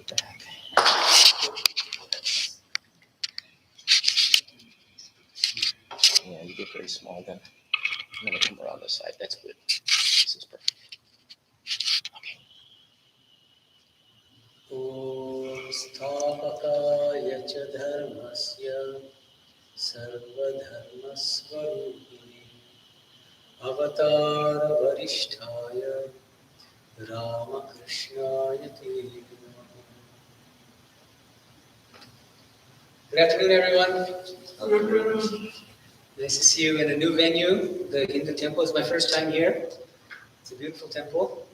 back. Yeah, you get very small then. I'm going to come around this side. That's good. This is perfect. Okay. Om Sthapakaya cha dharmasya sarvadharma swarupine avatar varishtaya Ramakrshna te namaha. Good afternoon, everyone. Nice to see you in a new venue. The Hindu temple is my first time here. It's a beautiful temple.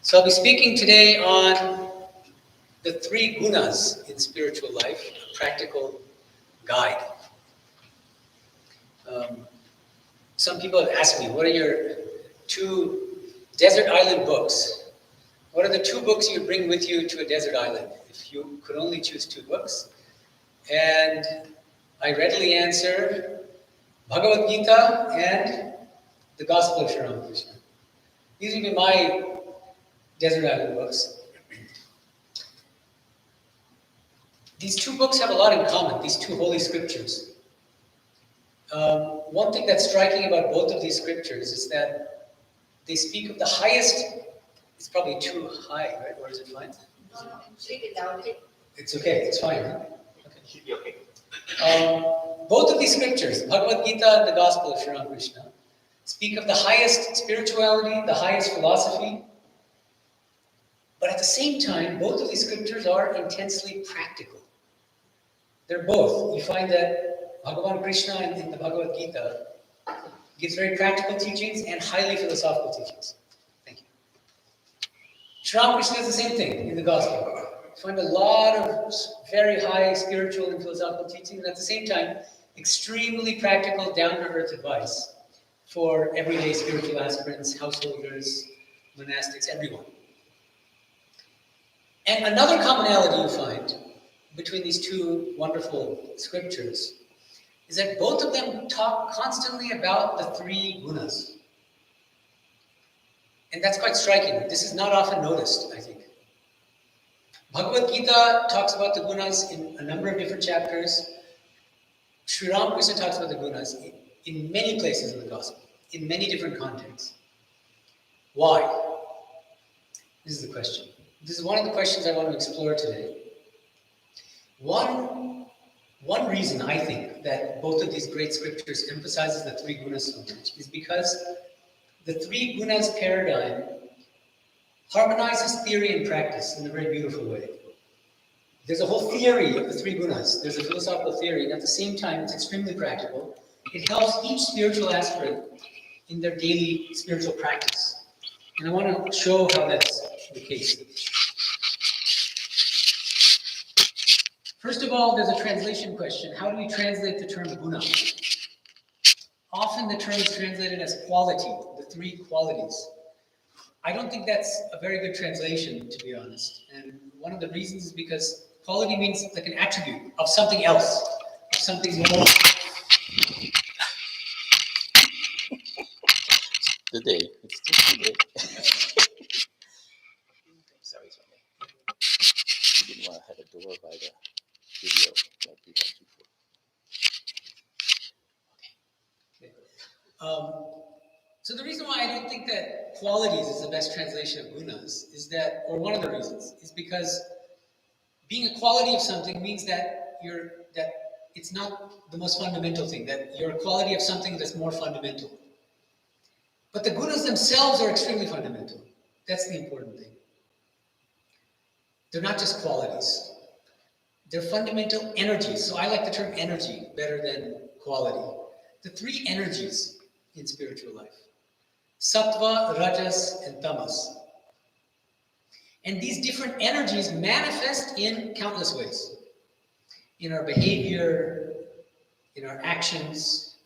So I'll be speaking today on the 3 gunas in spiritual life, a practical guide. Some people have asked me, what are your 2 desert island books? What are the 2 books you bring with you to a desert island if you could only choose 2 books? And I readily answer Bhagavad Gita and the Gospel of Sri Ramakrishna. These would be my desert island books. These 2 books have a lot in common, these 2 holy scriptures. One thing that's striking about both of these scriptures is that they speak of the highest. It's probably too high, right? Or is it fine? No, speak it loudly. It's okay, it's fine, huh? Okay. Should be okay. Both of these scriptures, Bhagavad Gita and the Gospel of Sri Ramakrishna, speak of the highest spirituality, the highest philosophy. But at the same time, both of these scriptures are intensely practical. They're both. You find that Bhagavan Krishna in the Bhagavad Gita gives very practical teachings and highly philosophical teachings. Thank you. Sri Ramakrishna does the same thing in the Gospel. You find a lot of very high spiritual and philosophical teaching, and at the same time, extremely practical, down-to-earth advice for everyday spiritual aspirants, householders, monastics, everyone. And another commonality you find between these 2 wonderful scriptures is that both of them talk constantly about the 3 gunas. And that's quite striking. This is not often noticed, I think. Bhagavad Gita talks about the gunas in a number of different chapters. Sri Ramakrishna talks about the gunas in many places in the Gospel, in many different contexts. Why? This is the question. This is one of the questions I want to explore today. One reason I think that both of these great scriptures emphasizes the 3 gunas so much is because the 3 gunas paradigm harmonizes theory and practice in a very beautiful way. There's a whole theory of the 3 gunas. There's a philosophical theory, and at the same time, it's extremely practical. It helps each spiritual aspirant in their daily spiritual practice. And I want to show how that's the case. First of all, there's a translation question. How do we translate the term guna? Often the term is translated as quality, the 3 qualities. I don't think that's a very good translation, to be honest. And one of the reasons is because quality means like an attribute of something else, of something more. The day. It's just the day. Sorry, Swami. You didn't want to have a door by the video like we had before. Okay. So the reason why I don't think that qualities is the best translation of gunas is that, or one of the reasons, is because being a quality of something means that it's not the most fundamental thing, that you're a quality of something that's more fundamental. But the gunas themselves are extremely fundamental. That's the important thing. They're not just qualities. They're fundamental energies. So I like the term energy better than quality. The 3 energies in spiritual life. Sattva, Rajas, and Tamas. And these different energies manifest in countless ways. In our behavior, in our actions,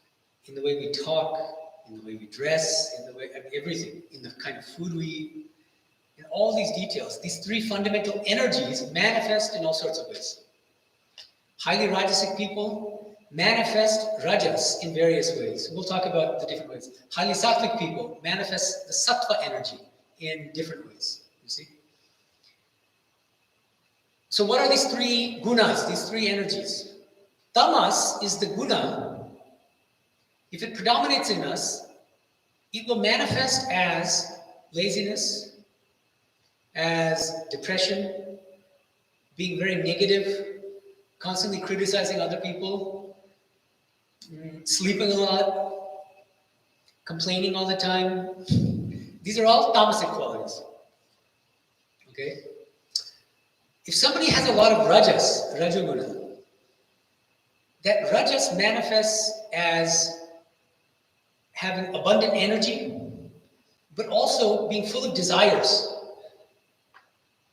in the way we talk, in the way we dress, in the way everything, in the kind of food we eat, in all these details. These 3 fundamental energies manifest in all sorts of ways. Highly Rajasic people manifest Rajas in various ways. We'll talk about the different ways. Highly Sattvic people manifest the Sattva energy in different ways, you see. So what are these three gunas, these three energies? Tamas is the guna. If it predominates in us, it will manifest as laziness, as depression, being very negative, constantly criticizing other people, sleeping a lot, complaining all the time. These are all tamasic qualities. Okay? If somebody has a lot of rajas, rajoguna, that rajas manifests as having abundant energy, but also being full of desires.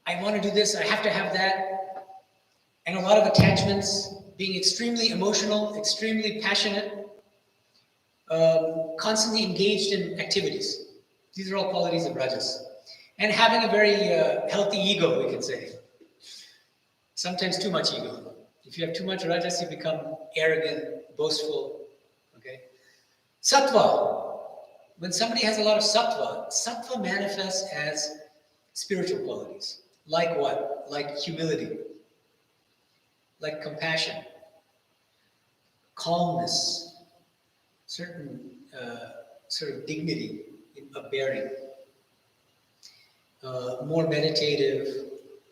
I want to do this, I have to have that, and a lot of attachments, being extremely emotional, extremely passionate, constantly engaged in activities. These are all qualities of rajas. And having a very healthy ego, we can say. Sometimes too much ego. If you have too much rajas, you become arrogant, boastful. Okay. Sattva. When somebody has a lot of sattva, sattva manifests as spiritual qualities. Like what? Like humility, like compassion, calmness, certain sort of dignity of bearing, more meditative,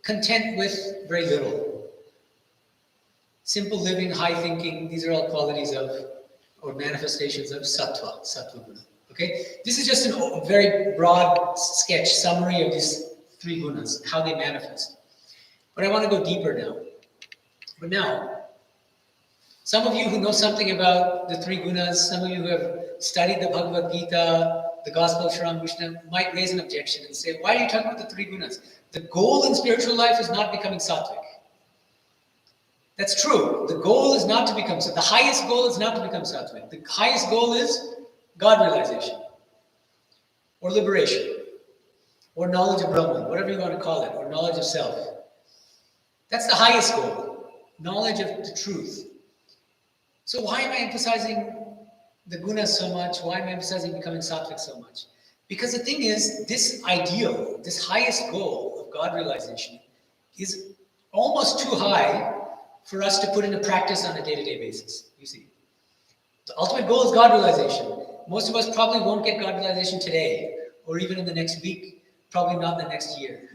content with very little, simple living, high thinking. These are all qualities of, or manifestations of sattva, sattva guna. Okay, this is just a very broad sketch, summary of these three gunas, how they manifest. But I want to go deeper now. But now, some of you who know something about the three gunas, some of you who have studied the Bhagavad Gita, the Gospel of Ramakrishna, might raise an objection and say, why are you talking about the three gunas? The goal in spiritual life is not becoming sattvic. That's true. The goal is not to become sattvic. The highest goal is not to become sattvic. The highest goal is God realization, or liberation, or knowledge of Brahman, whatever you want to call it, or knowledge of self. That's the highest goal, knowledge of the truth. So why am I emphasizing the gunas so much? Why am I emphasizing becoming sattvic so much? Because the thing is, this ideal, this highest goal of God realization is almost too high for us to put into practice on a day-to-day basis, you see. The ultimate goal is God realization. Most of us probably won't get God realization today, or even in the next week, probably not in the next year.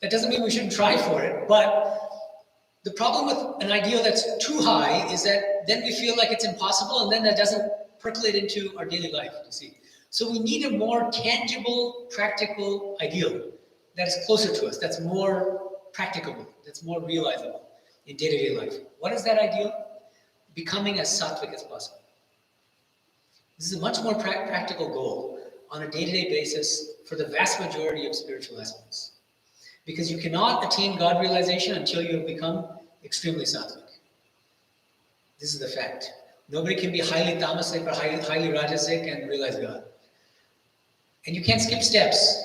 That doesn't mean we shouldn't try for it, but the problem with an ideal that's too high is that then we feel like it's impossible, and then that doesn't percolate into our daily life, you see. So we need a more tangible, practical ideal that is closer to us, that's more practicable, that's more realizable in day-to-day life. What is that ideal? Becoming as sattvic as possible. This is a much more practical goal on a day-to-day basis for the vast majority of spiritual aspects. Because you cannot attain God realization until you have become extremely sattvic. This is the fact. Nobody can be highly tamasic or highly rajasic and realize God. And you can't skip steps.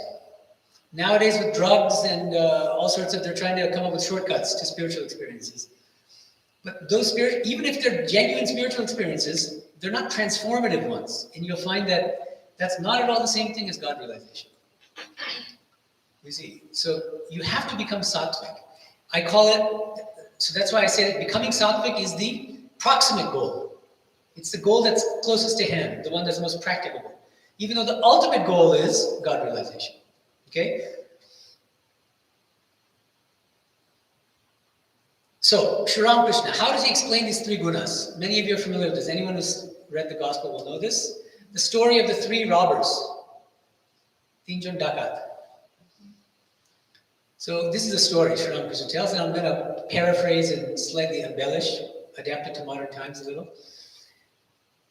Nowadays with drugs and all sorts of, they're trying to come up with shortcuts to spiritual experiences. But those even if they're genuine spiritual experiences, they're not transformative ones. And you'll find that that's not at all the same thing as God realization. You see, so you have to become sattvic. I call it, so that's why I say that becoming sattvic is the proximate goal. It's the goal that's closest to hand, the one that's most practicable. Even though the ultimate goal is God realization. Okay? So, Sri Ramakrishna, how does he explain these three gunas? Many of you are familiar with this. Anyone who's read the Gospel will know this. The story of the three robbers. Tinjon Dakat. So this is a story Sri Ramakrishna tells, and I'm going to paraphrase and slightly embellish, adapt it to modern times a little.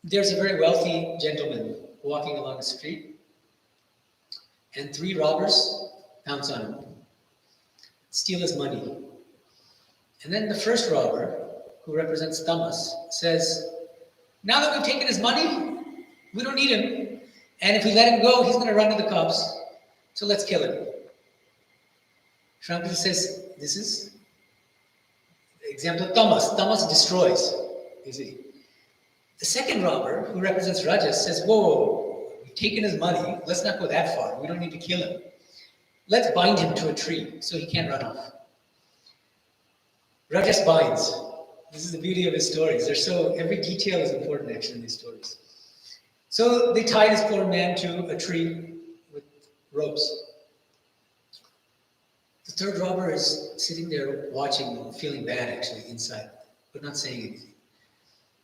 There's a very wealthy gentleman walking along the street, and three robbers pounce on him, steal his money. And then the first robber, who represents Tamas, says, now that we've taken his money, we don't need him, and if we let him go, he's going to run to the cops, so let's kill him. Sri Ramakrishna says, this is the example of Tamas. Tamas destroys, you see. The second robber, who represents Rajas, says, whoa, we've taken his money, let's not go that far, we don't need to kill him. Let's bind him to a tree so he can't run off. Rajas binds. This is the beauty of his stories. Every detail is important actually in these stories. So they tie this poor man to a tree with ropes. The third robber is sitting there watching, feeling bad actually inside, but not saying anything.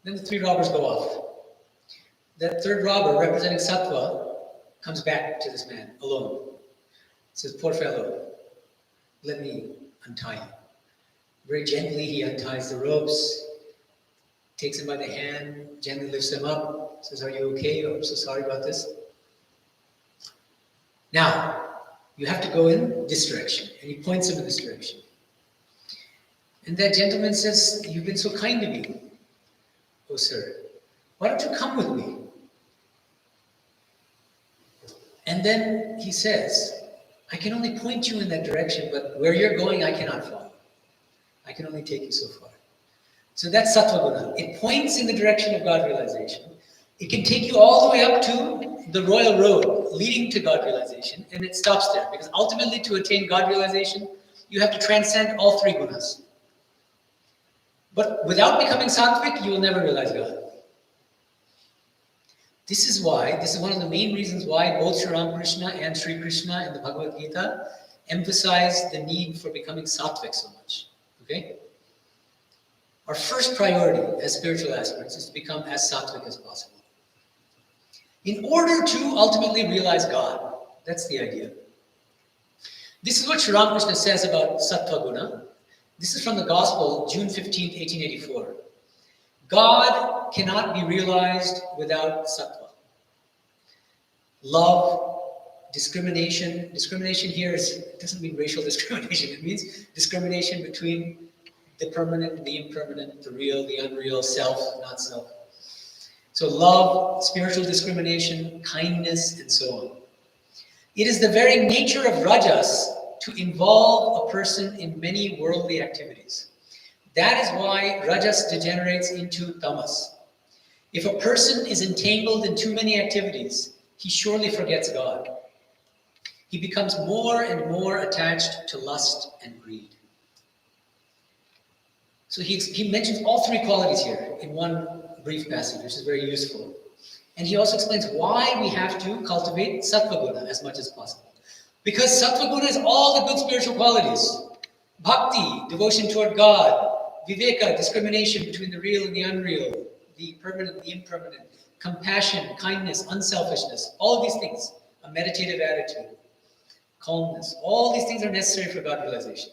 Then the three robbers go off. That third robber, representing Sattva, comes back to this man alone. Says, poor fellow, let me untie you. Very gently he unties the ropes, takes him by the hand, gently lifts him up, says, are you okay? Oh, I'm so sorry about this. Now, you have to go in this direction. And he points him in this direction. And that gentleman says, you've been so kind to me, oh sir. Why don't you come with me? And then he says, I can only point you in that direction, but where you're going, I cannot follow. I can only take you so far. So that's Sattva Guna. It points in the direction of God realization. It can take you all the way up to the royal road leading to God realization, and it stops there. Because ultimately, to attain God realization, you have to transcend all three gunas. But without becoming sattvic, you will never realize God. This is one of the main reasons why both Sri Ramakrishna and Sri Krishna in the Bhagavad Gita emphasize the need for becoming sattvic so much. Okay? Our first priority as spiritual aspirants is to become as sattvic as possible. In order to ultimately realize God. That's the idea. This is what Sri Ramakrishna says about Sattva Guna. This is from the Gospel, June 15th, 1884. God cannot be realized without Sattva. Love, discrimination. Discrimination here doesn't mean racial discrimination. It means discrimination between the permanent, the impermanent, the real, the unreal, self, not self. So love, spiritual discrimination, kindness, and so on. It is the very nature of rajas to involve a person in many worldly activities. That is why rajas degenerates into tamas. If a person is entangled in too many activities, he surely forgets God. He becomes more and more attached to lust and greed. So he mentions all three qualities here in one brief passage, which is very useful. And he also explains why we have to cultivate Sattva Guna as much as possible. Because Sattva Guna is all the good spiritual qualities. Bhakti, devotion toward God. Viveka, discrimination between the real and the unreal. The permanent and the impermanent. Compassion, kindness, unselfishness. All of these things. A meditative attitude. Calmness. All these things are necessary for God realization.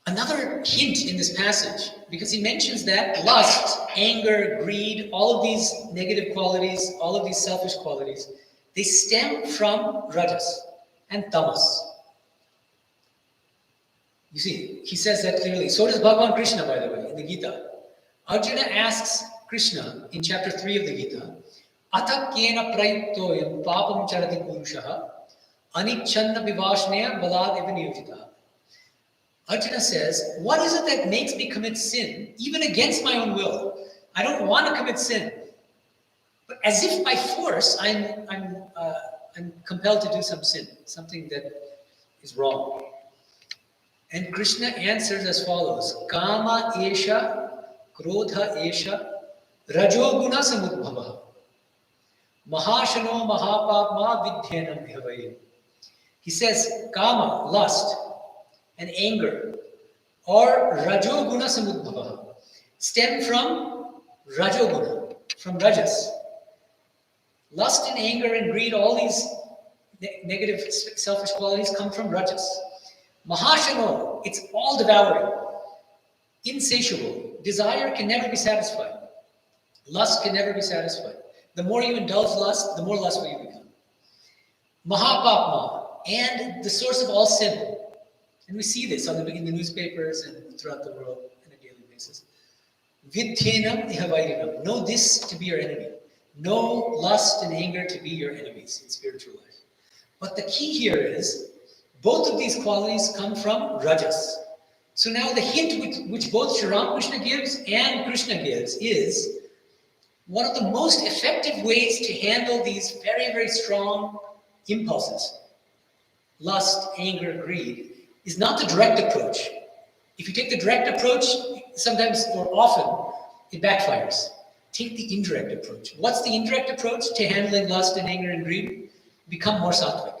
Another hint in this passage, because he mentions that lust, anger, greed, all of these negative qualities, all of these selfish qualities, they stem from rajas and tamas. You see, he says that clearly. So does Bhagavan Krishna, by the way, in the Gita. Arjuna asks Krishna in chapter 3 of the Gita, Atha kena prayuktoyam papam charati purushaha anichanna vivashneya balad eva niyojitaha. Arjuna says, what is it that makes me commit sin, even against my own will? I don't want to commit sin. But as if by force, I'm compelled to do some sin, something that is wrong. And Krishna answers as follows, Kama esha, Krodha esha, Rajoguna samudbhava, Mahashano mahapapma vidhyanam bhavayam. He says, Kama, lust, and anger, or Rajoguna samudbhava, stem from Rajoguna, from Rajas. Lust and anger and greed, all these negative selfish qualities come from Rajas. Mahashano, it's all devouring, insatiable. Desire can never be satisfied. Lust can never be satisfied. The more you indulge lust, the more lustful you become. Mahapapma, and the source of all sin. And we see this in the newspapers and throughout the world on a daily basis. Vidhenam ihavaidinam. Know this to be your enemy. Know lust and anger to be your enemies in spiritual life. But the key here is, both of these qualities come from rajas. So now the hint which both Sri Ramakrishna gives and Krishna gives is, one of the most effective ways to handle these very, very strong impulses, lust, anger, greed, is not the direct approach. If you take the direct approach, sometimes or often, it backfires. Take the indirect approach. What's the indirect approach to handling lust and anger and greed? Become more sattvic.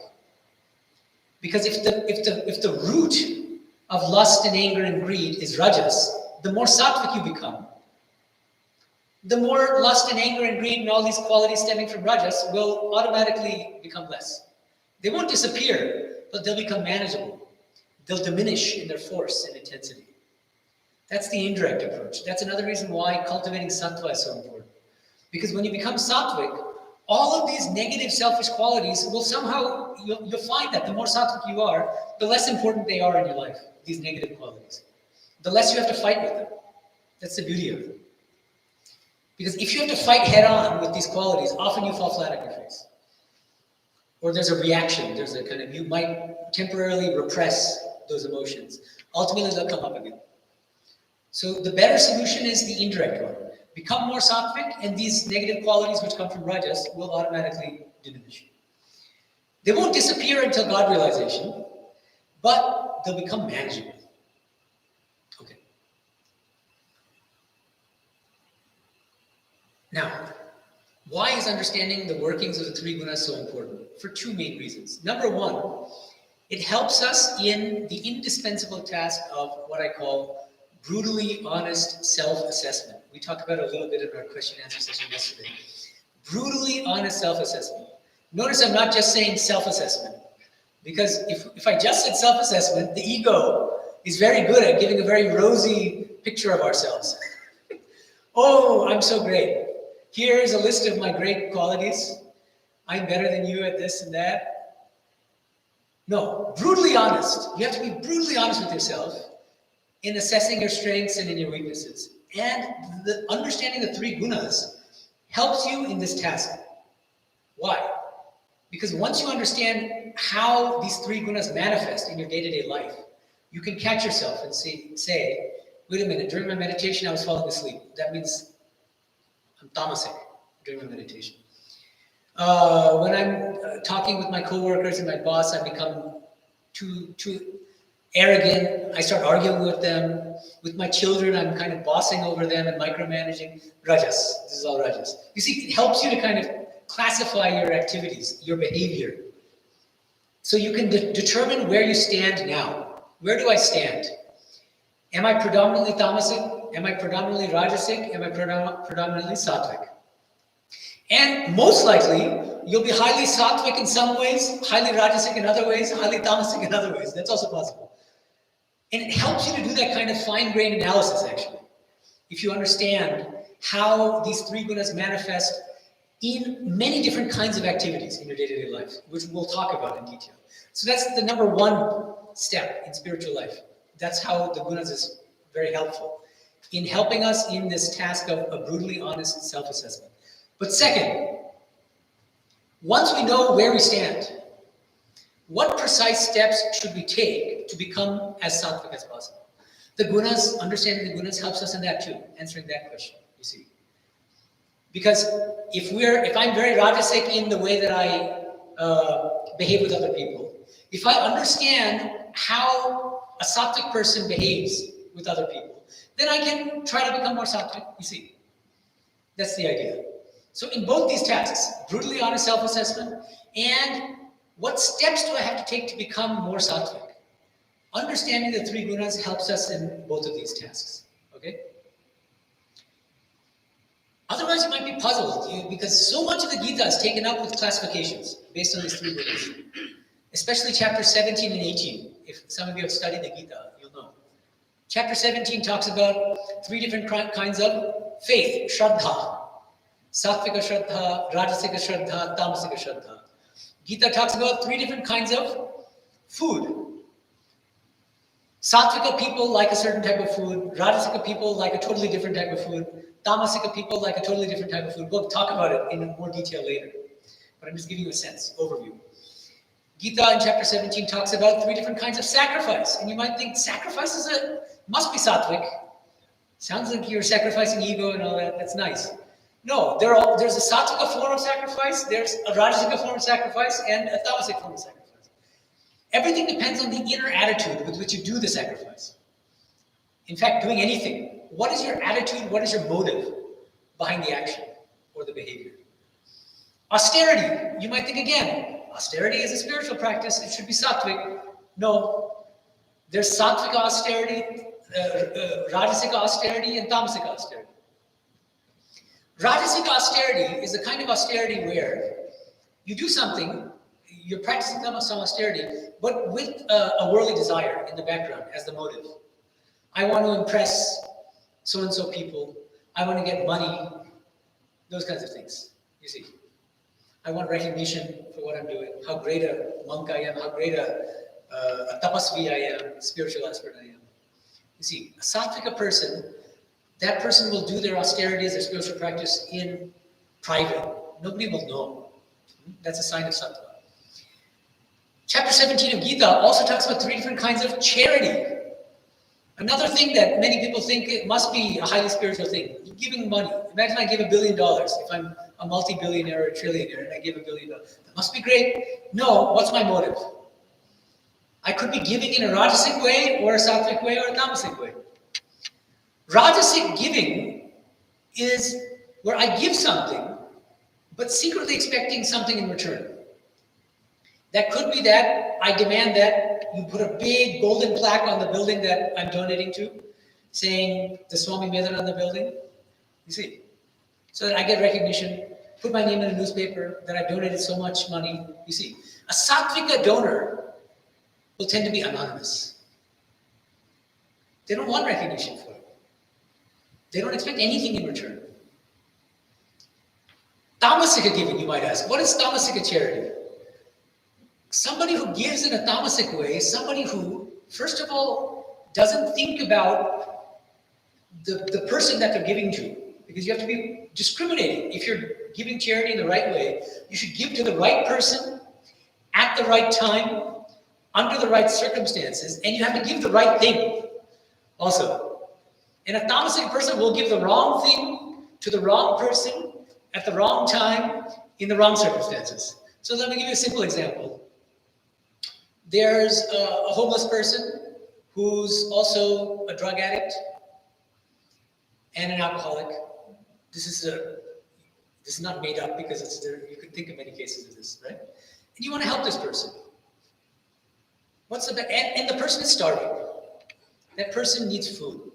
Because if the root of lust and anger and greed is rajas, the more sattvic you become, the more lust and anger and greed and all these qualities stemming from rajas will automatically become less. They won't disappear, but they'll become manageable. They'll diminish in their force and intensity. That's the indirect approach. That's another reason why cultivating sattva is so important. Because when you become sattvic, all of these negative selfish qualities will somehow, you'll find that the more sattvic you are, the less important they are in your life, these negative qualities. The less you have to fight with them. That's the beauty of it. Because if you have to fight head on with these qualities, often you fall flat on your face. Or there's a reaction, there's a kind of, you might temporarily repress those emotions. Ultimately, they'll come up again. So the better solution is the indirect one. Become more sattvic, and these negative qualities which come from rajas will automatically diminish. They won't disappear until God realization, but they'll become manageable. Okay. Now, why is understanding the workings of the three gunas so important? For two main reasons. Number one, it helps us in the indispensable task of what I call brutally honest self-assessment. We talked about it a little bit in our question and answer session yesterday. Brutally honest self-assessment. Notice I'm not just saying self-assessment, because if I just said self-assessment, the ego is very good at giving a very rosy picture of ourselves. Oh, I'm so great. Here's a list of my great qualities. I'm better than you at this and that. No, brutally honest. You have to be brutally honest with yourself in assessing your strengths and in your weaknesses. And the understanding the three gunas helps you in this task. Why? Because once you understand how these three gunas manifest in your day-to-day life, you can catch yourself and say, wait a minute, during my meditation I was falling asleep. That means I'm tamasic during my meditation. When I'm talking with my coworkers and my boss, I become too arrogant. I start arguing with them. With my children, I'm kind of bossing over them and micromanaging. Rajas. This is all rajas. You see, it helps you to kind of classify your activities, your behavior. So you can determine where you stand now. Where do I stand? Am I predominantly tamasic? Am I predominantly rajasic? Am I predominantly sattvic? And most likely, you'll be highly sattvic in some ways, highly rajasic in other ways, highly tamasic in other ways. That's also possible. And it helps you to do that kind of fine-grained analysis, actually. If you understand how these three gunas manifest in many different kinds of activities in your day-to-day life, which we'll talk about in detail. So that's the number one step in spiritual life. That's how the gunas is very helpful in helping us in this task of a brutally honest self-assessment. But second, once we know where we stand, what precise steps should we take to become as sattvic as possible? The gunas, understanding the gunas helps us in that too, answering that question, you see. Because if I'm very rajasic in the way that I behave with other people, if I understand how a sattvic person behaves with other people, then I can try to become more sattvic, you see. That's the idea. So in both these tasks, brutally honest self-assessment and what steps do I have to take to become more sattvic? Understanding the three gunas helps us in both of these tasks, okay? Otherwise, you might be puzzled because so much of the Gita is taken up with classifications based on these three gunas, especially chapter 17 and 18. If some of you have studied the Gita, you'll know. Chapter 17 talks about three different kinds of faith, shraddha. Sattvika Shraddha, Rajasika Shraddha, Tamasika Shraddha. Gita talks about three different kinds of food. Sattvika people like a certain type of food. Rajasika people like a totally different type of food. Tamasika people like a totally different type of food. We'll talk about it in more detail later. But I'm just giving you a sense, overview. Gita in chapter 17 talks about three different kinds of sacrifice. And you might think sacrifice must be sattvic. Sounds like you're sacrificing ego and all that. That's nice. No, there's a sattvika form of sacrifice, there's a rajasika form of sacrifice, and a tamasic form of sacrifice. Everything depends on the inner attitude with which you do the sacrifice. In fact, doing anything. What is your attitude? What is your motive behind the action or the behavior? Austerity. You might think again, austerity is a spiritual practice. It should be sattvic. No. There's sattvic austerity, rajasic austerity, and tamasic austerity. Rajasic austerity is the kind of austerity where you do something, you're practicing some austerity, but with a worldly desire in the background as the motive. I want to impress so-and-so people. I want to get money. Those kinds of things, you see. I want recognition for what I'm doing, how great a monk I am, how great a tapasvi I am, spiritual aspirant I am. You see, a sattvika person, that person will do their austerities, their spiritual practice in private. Nobody will know. That's a sign of sattva. Chapter 17 of Gita also talks about 3 different kinds of charity. Another thing that many people think it must be a highly spiritual thing, giving money. Imagine I give $1 billion. If I'm a multi-billionaire or a trillionaire and I give $1 billion, that must be great. No, what's my motive? I could be giving in a rajasic way or a sattvic way or a tamasic way. Rajasic giving is where I give something, but secretly expecting something in return. That could be that I demand that you put a big golden plaque on the building that I'm donating to, saying the Swami Medhanandaji building. You see, so that I get recognition, put my name in a newspaper that I've donated so much money. You see, a sattvika donor will tend to be anonymous. They don't want recognition for it. They don't expect anything in return. Tamasika giving, you might ask. What is tamasika charity? Somebody who gives in a tamasic way, somebody who, first of all, doesn't think about the person that they're giving to. Because you have to be discriminating. If you're giving charity in the right way, you should give to the right person, at the right time, under the right circumstances, and you have to give the right thing also. And a tamasic person will give the wrong thing to the wrong person at the wrong time in the wrong circumstances. So let me give you a simple example. There's a homeless person who's also a drug addict and an alcoholic. This is not made up because it's there. You could think of many cases of this, right? And you want to help this person. And the person is starving. That person needs food.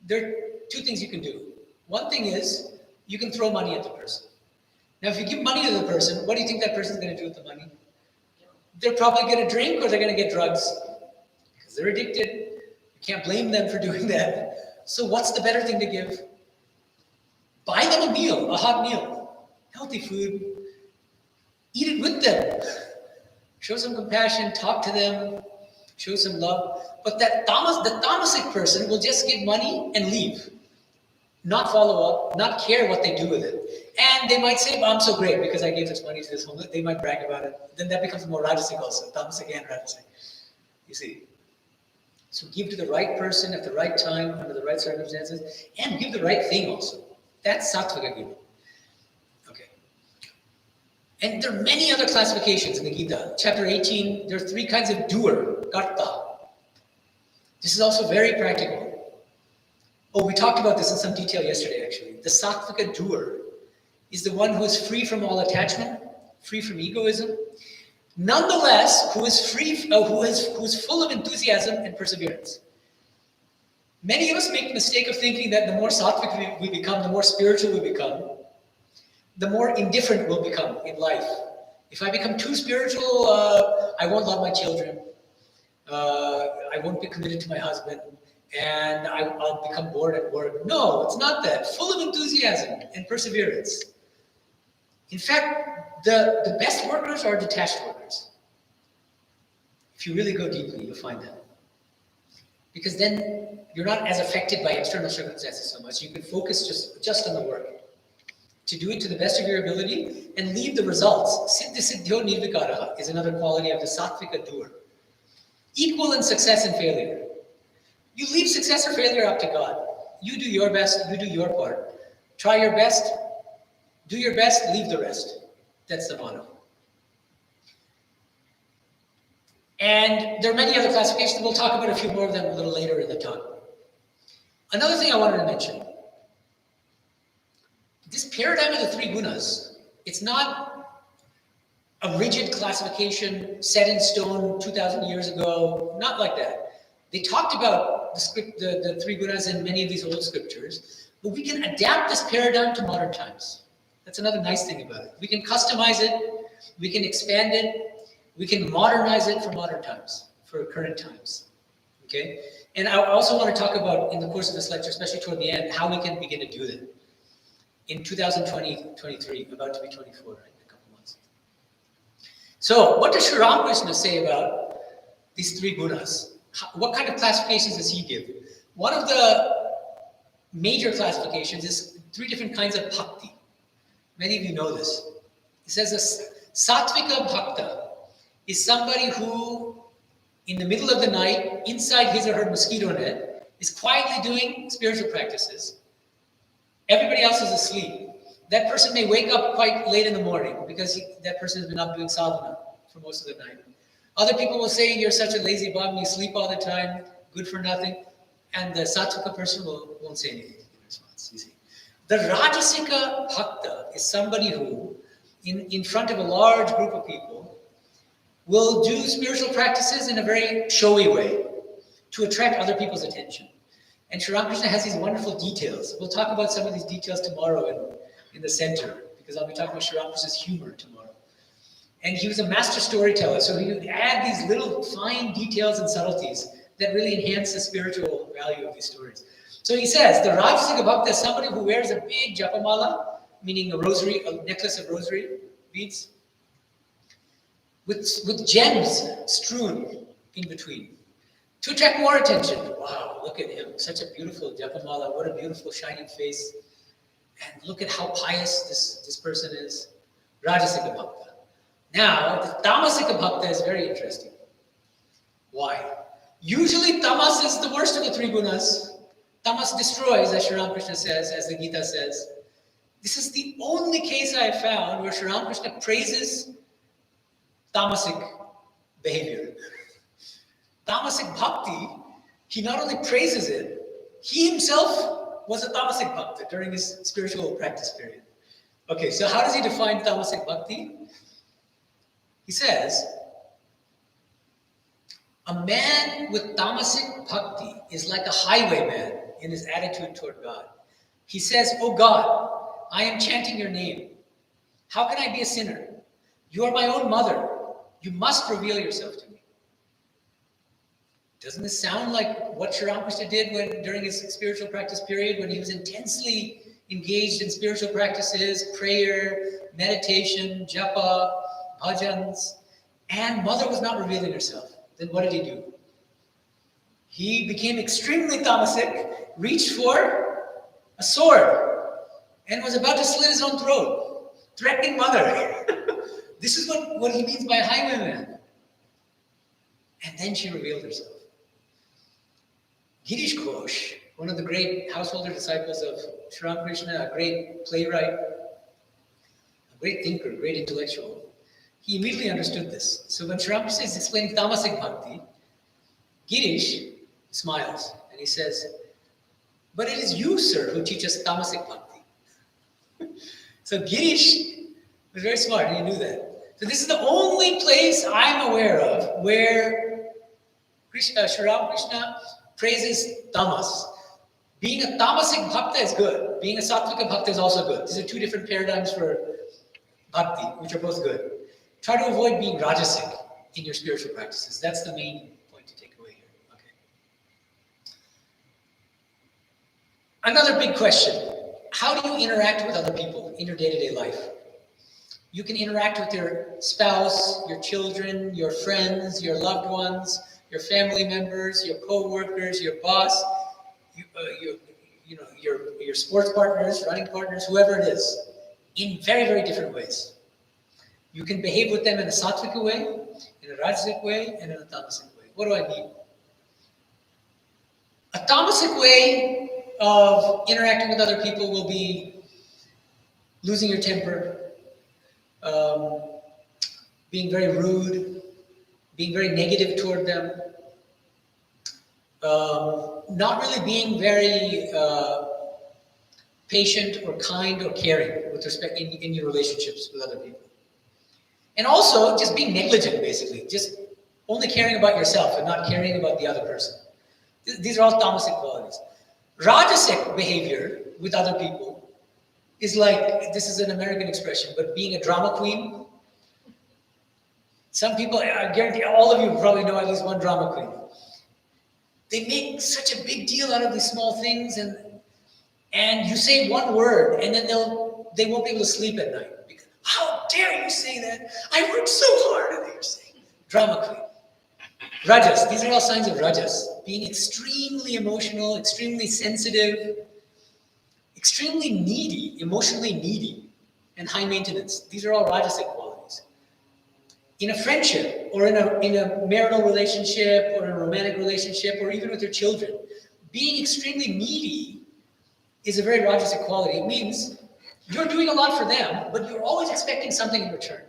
There are 2 things you can do. One thing is you can throw money at the person. Now, if you give money to the person, what do you think that person's going to do with the money? They're probably going to drink or they're going to get drugs because they're addicted. You can't blame them for doing that. So what's the better thing to give? Buy them a meal, a hot meal, healthy food. Eat it with them. Show some compassion, talk to them, show some love. But the tamasic person will just give money and leave. Not follow up, not care what they do with it. And they might say, I'm so great because I gave this money to this homeless. They might brag about it. Then that becomes more rajasic also, tamasic and rajasic. You see. So give to the right person at the right time, under the right circumstances, and give the right thing also. That's sattvika giving. Okay. And there are many other classifications in the Gita. Chapter 18, there are 3 kinds of doer, karta. This is also very practical. Oh, we talked about this in some detail yesterday, actually. The sattvika doer is the one who is free from all attachment, free from egoism, nonetheless, who is full of enthusiasm and perseverance. Many of us make the mistake of thinking that the more sattvic we become, the more spiritual we become, the more indifferent we'll become in life. If I become too spiritual, I won't love my children. I won't be committed to my husband. And I'll become bored at work. No, it's not that. Full of enthusiasm and perseverance. In fact, the best workers are detached workers. If you really go deeply, you'll find that. Because then you're not as affected by external circumstances so much. You can focus just on the work. To do it to the best of your ability and leave the results. Siddhi siddhyo nirvikaraha is another quality of the sattvika doer. Equal in success and failure. You leave success or failure up to God. You do your best, you do your part. Try your best, do your best, leave the rest. That's the motto. And there are many other classifications. We'll talk about a few more of them a little later in the talk. Another thing I wanted to mention, this paradigm of the three gunas, it's not a rigid classification set in stone 2,000 years ago, not like that. They talked about the three gunas in many of these old scriptures, but we can adapt this paradigm to modern times. That's another nice thing about it. We can customize it, we can expand it, we can modernize it for modern times, for current times. Okay? And I also want to talk about, in the course of this lecture, especially toward the end, how we can begin to do that. In 2023, about to be 24, right? In a couple months. So, what does Sri Ramakrishna say about these three gunas? What kind of classifications does he give? One of the major classifications is three different kinds of bhakti. Many of you know this. He says a sattvika bhakta is somebody who, in the middle of the night, inside his or her mosquito net, is quietly doing spiritual practices. Everybody else is asleep. That person may wake up quite late in the morning because that person has been up doing sadhana for most of the night. Other people will say, you're such a lazy bum, you sleep all the time, good for nothing. And the sattvika person won't say anything in response, you see. The rajasika bhakta is somebody who, in front of a large group of people, will do spiritual practices in a very showy way to attract other people's attention. And Sri Ramakrishna has these wonderful details. We'll talk about some of these details tomorrow in the center, because I'll be talking about Sri Ramakrishna's humor tomorrow. And he was a master storyteller, so he would add these little fine details and subtleties that really enhance the spiritual value of these stories. So he says, the Rajasika Bhakta is somebody who wears a big japamala, meaning a rosary, a necklace of rosary beads, with gems strewn in between, to attract more attention. Wow, look at him, such a beautiful japamala, what a beautiful shining face. And look at how pious this person is. Rajasika Bhakta. Now, the Tamasika Bhakta is very interesting. Why? Usually tamas is the worst of the three gunas. Tamas destroys, as Sri Ramakrishna says, as the Gita says. This is the only case I have found where Sri Ramakrishna praises tamasic behavior. Tamasic bhakti, he not only praises it, he himself was a tamasic bhakta during his spiritual practice period. Okay, so how does he define tamasic bhakti? He says, a man with tamasic bhakti is like a highwayman in his attitude toward God. He says, oh God, I am chanting your name. How can I be a sinner? You are my own mother. You must reveal yourself to me. Doesn't this sound like what Sri Ramakrishna did during his spiritual practice period, when he was intensely engaged in spiritual practices, prayer, meditation, japa, bhajans, and mother was not revealing herself? Then what did he do? He became extremely tamasic, reached for a sword, and was about to slit his own throat, threatening mother. This is what he means by highwayman. And then she revealed herself. Girish Ghosh, one of the great householder disciples of Sri Ramakrishna, a great playwright, a great thinker, great intellectual, he immediately understood this. So when Sri Ramakrishna is explaining tamasic bhakti, Girish smiles and he says, but it is you, sir, who teach us tamasic bhakti. So Girish was very smart, and he knew that. So this is the only place I'm aware of where Sri Ramakrishna praises tamas. Being a tamasic bhakta is good. Being a sattvika bhakta is also good. These are two different paradigms for bhakti, which are both good. Try to avoid being rajasic in your spiritual practices. That's the main point to take away here. Okay. Another big question. How do you interact with other people in your day-to-day life? You can interact with your spouse, your children, your friends, your loved ones, your family members, your co-workers, your boss, your sports partners, running partners, whoever it is, in very, very different ways. You can behave with them in a sattvika way, in a rajasic way, and in a tamasic way. What do I mean? A tamasic way of interacting with other people will be losing your temper, being very rude, being very negative toward them, not really being very patient or kind or caring with respect in your relationships with other people. And also just being negligent, basically, just only caring about yourself and not caring about the other person. These are all tamasic qualities. Rajasic behavior with other people is like, this is an American expression, but being a drama queen. Some people, I guarantee all of you probably know at least one drama queen. They make such a big deal out of these small things, and you say one word, and then they won't be able to sleep at night. Because, how dare you say that? I worked so hard, and you're saying drama queen. Rajas, these are all signs of rajas. Being extremely emotional, extremely sensitive, extremely needy, emotionally needy, and high maintenance. These are all rajasic qualities. In a friendship, or in a marital relationship, or in a romantic relationship, or even with your children, being extremely needy is a very rajasic quality. It means you're doing a lot for them, but you're always expecting something in return.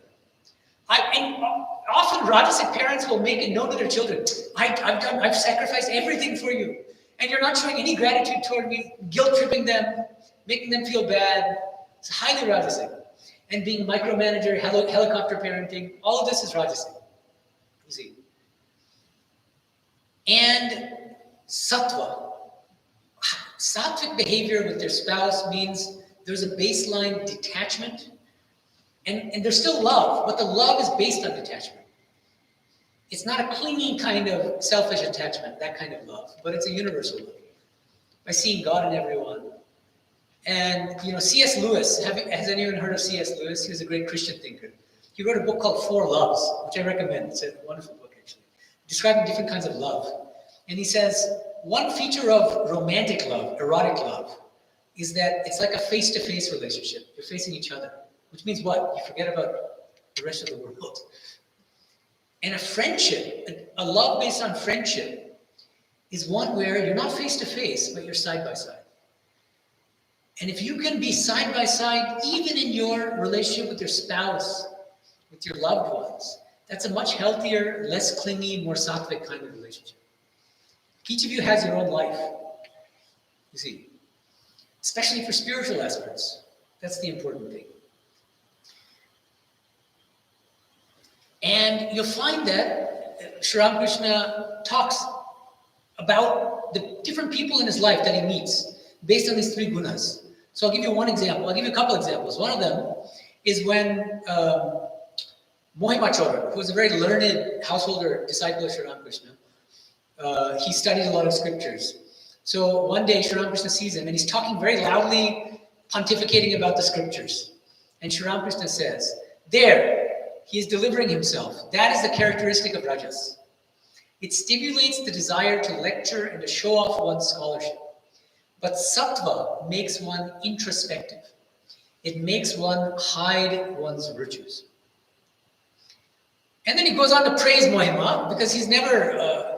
Often Rajasic parents will make it known to their children, I've sacrificed everything for you, and you're not showing any gratitude toward me, guilt-tripping them, making them feel bad. It's highly Rajasic. And being a micromanager, helicopter parenting, all of this is Rajasic. You see. And Sattva. Sattvic behavior with their spouse means there's a baseline detachment, and there's still love, but the love is based on detachment. It's not a clingy kind of selfish attachment, that kind of love, but it's a universal love. By seeing God in everyone. And, C.S. Lewis, has anyone heard of C.S. Lewis? He was a great Christian thinker. He wrote a book called Four Loves, which I recommend. It's a wonderful book, actually, describing different kinds of love. And he says, one feature of romantic love, erotic love, is that it's like a face-to-face relationship. You're facing each other, which means what? You forget about the rest of the world. And a friendship, a love based on friendship, is one where you're not face-to-face, but you're side-by-side. And if you can be side-by-side, even in your relationship with your spouse, with your loved ones, that's a much healthier, less clingy, more sattvic kind of relationship. Each of you has your own life, you see, especially for spiritual aspirants. That's the important thing. And you'll find that Sri Ramakrishna talks about the different people in his life that he meets based on these three gunas. So I'll give you one example. I'll give you a couple examples. One of them is when Mohimachara, who was a very learned householder, disciple of Sri Ramakrishna, he studied a lot of scriptures. So one day Sri Ramakrishna sees him and he's talking very loudly, pontificating about the scriptures. And Sri Ramakrishna says, there, he is delivering himself. That is the characteristic of Rajas. It stimulates the desire to lecture and to show off one's scholarship. But Sattva makes one introspective. It makes one hide one's virtues. And then he goes on to praise Mohima because he's never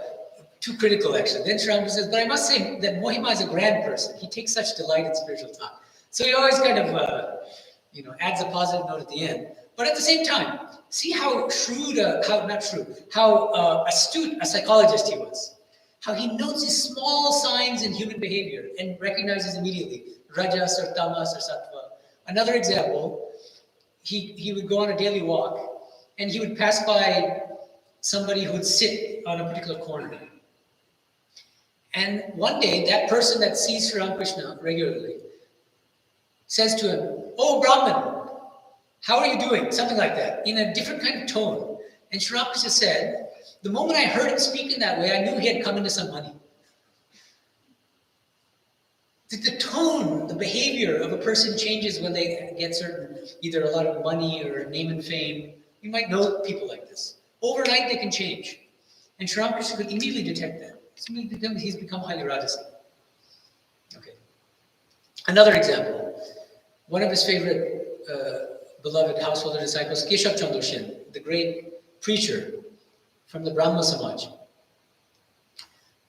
too critical, actually. Then Sri Ramakrishna says, but I must say that Mohima is a grand person. He takes such delight in spiritual talk. So he always kind of, adds a positive note at the end. But at the same time, see how astute a psychologist he was. How he notes these small signs in human behavior and recognizes immediately rajas or tamas or sattva. Another example, he would go on a daily walk and he would pass by somebody who would sit on a particular corner. And one day, that person that sees Sri Ramakrishna regularly says to him, "Oh, Brahman, how are you doing?" Something like that, in a different kind of tone. And Sri Ramakrishna said, the moment I heard him speak in that way, I knew he had come into some money. The tone, the behavior of a person changes when they get either a lot of money or name and fame. You might know people like this. Overnight, they can change. And Sri Ramakrishna could immediately detect that. He's become highly Rajasic. Okay. Another example. One of his favorite beloved householder disciples, Keshav Chandra Sen, the great preacher from the Brahma Samaj.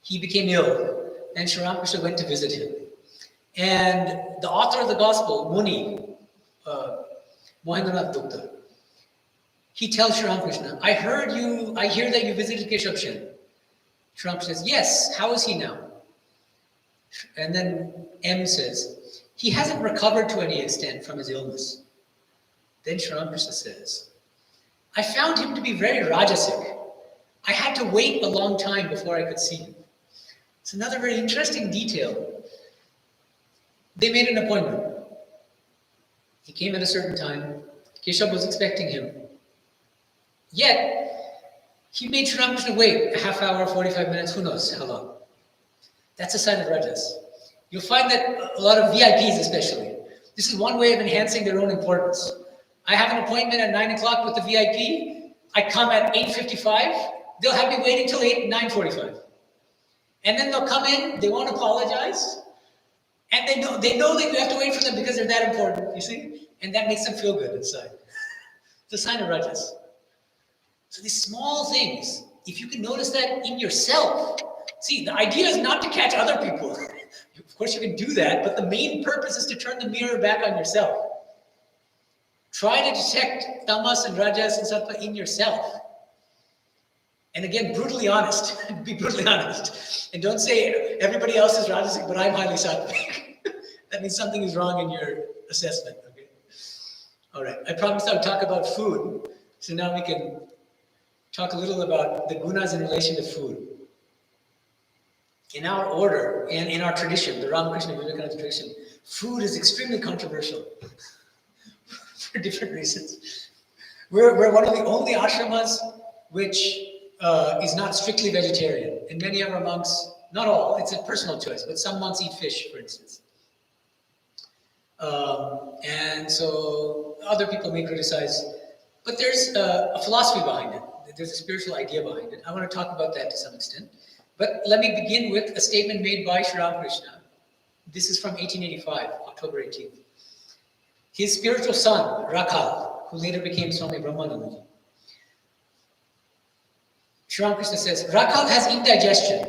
He became ill, and Sri Ramakrishna went to visit him. And the author of the gospel, Muni, Mohendranath Gupta, he tells Sri Ramakrishna, I hear that you visited Keshav Sen. Shri says, yes, how is he now? And then M says, he hasn't recovered to any extent from his illness. Then Shri Ramakrishna says, I found him to be very rajasic. I had to wait a long time before I could see him. It's another very interesting detail. They made an appointment. He came at a certain time. Keshav was expecting him. Yet, he made Shri Ramakrishna wait a half hour, 45 minutes, who knows how long. That's a sign of rajas. You'll find that a lot of VIPs especially, this is one way of enhancing their own importance. I have an appointment at 9 o'clock with the VIP. I come at 8:55. They'll have me waiting till 9:45. And then they'll come in, they won't apologize. And they know that you have to wait for them because they're that important, you see? And that makes them feel good inside. It's a sign of rajas. So these small things, if you can notice that in yourself, see, the idea is not to catch other people. Of course you can do that, but the main purpose is to turn the mirror back on yourself. Try to detect tamas and rajas and sattva in yourself. And again, brutally honest. Be brutally honest. And don't say everybody else is rajasic, but I'm highly sattvic. That means something is wrong in your assessment. Okay. All right. I promised I would talk about food. So now we can talk a little about the gunas in relation to food. In our order and in our tradition, the Ramakrishna Vivekananda tradition, food is extremely controversial for different reasons. We're one of the only ashramas which is not strictly vegetarian. And many of our monks, not all, it's a personal choice, but some monks eat fish, for instance. And so other people may criticize, but there's a philosophy behind it. There's a spiritual idea behind it. I want to talk about that to some extent. But let me begin with a statement made by Sri Ramakrishna. This is from 1885, October 18th. His spiritual son, Rakhal, who later became Swami Brahmanandaji. Sri Ramakrishna says, Rakhal has indigestion.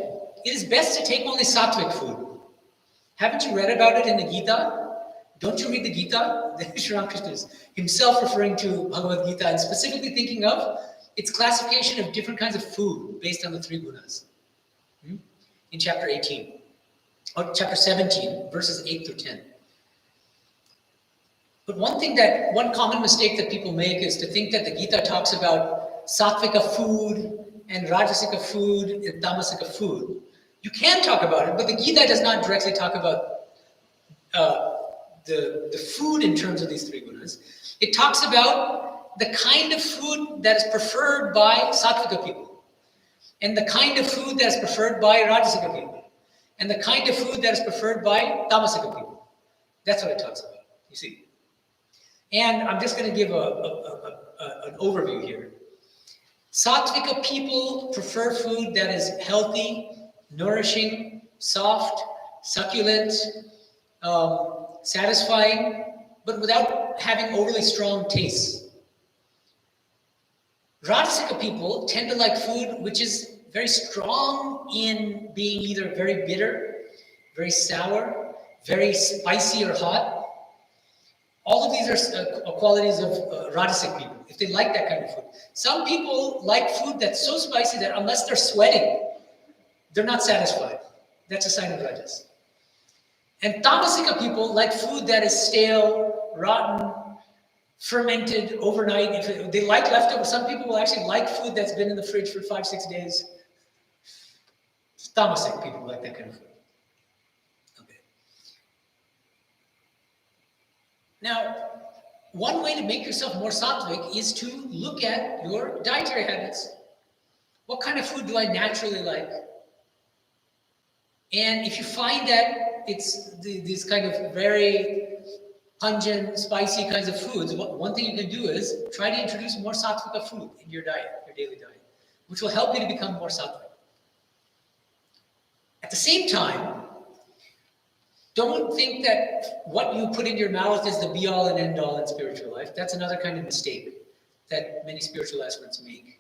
It is best to take only sattvic food. Haven't you read about it in the Gita? Don't you read the Gita? Sri Ramakrishna is himself referring to Bhagavad Gita and specifically thinking of its classification of different kinds of food based on the three gunas. In chapter 18, or chapter 17, verses 8 through 10. But one common mistake that people make is to think that the Gita talks about sattvika food and rajasika food and tamasika food. You can talk about it, but the Gita does not directly talk about the food in terms of these three gunas. It talks about the kind of food that is preferred by sattvika people, and the kind of food that is preferred by rajasika people, and the kind of food that is preferred by tamasika people. That's what it talks about, you see. And I'm just going to give an overview here. Sattvika people prefer food that is healthy, nourishing, soft, succulent, satisfying, but without having overly strong tastes. Rajasika people tend to like food which is very strong in being either very bitter, very sour, very spicy or hot. All of these are qualities of Rajasic people, if they like that kind of food. Some people like food that's so spicy that unless they're sweating, they're not satisfied. That's a sign of Rajas. And Tamasika people like food that is stale, rotten, fermented overnight. If they like leftovers, some people will actually like food that's been in the fridge for 5-6 days. Tamasic people like that kind of food. Okay. Now, one way to make yourself more sattvic is to look at your dietary habits. What kind of food do I naturally like? And if you find that it's these kind of very pungent, spicy kinds of foods, one thing you can do is try to introduce more sattvika food in your diet, your daily diet, which will help you to become more sattvic. At the same time, don't think that what you put in your mouth is the be-all and end-all in spiritual life. That's another kind of mistake that many spiritual aspirants make.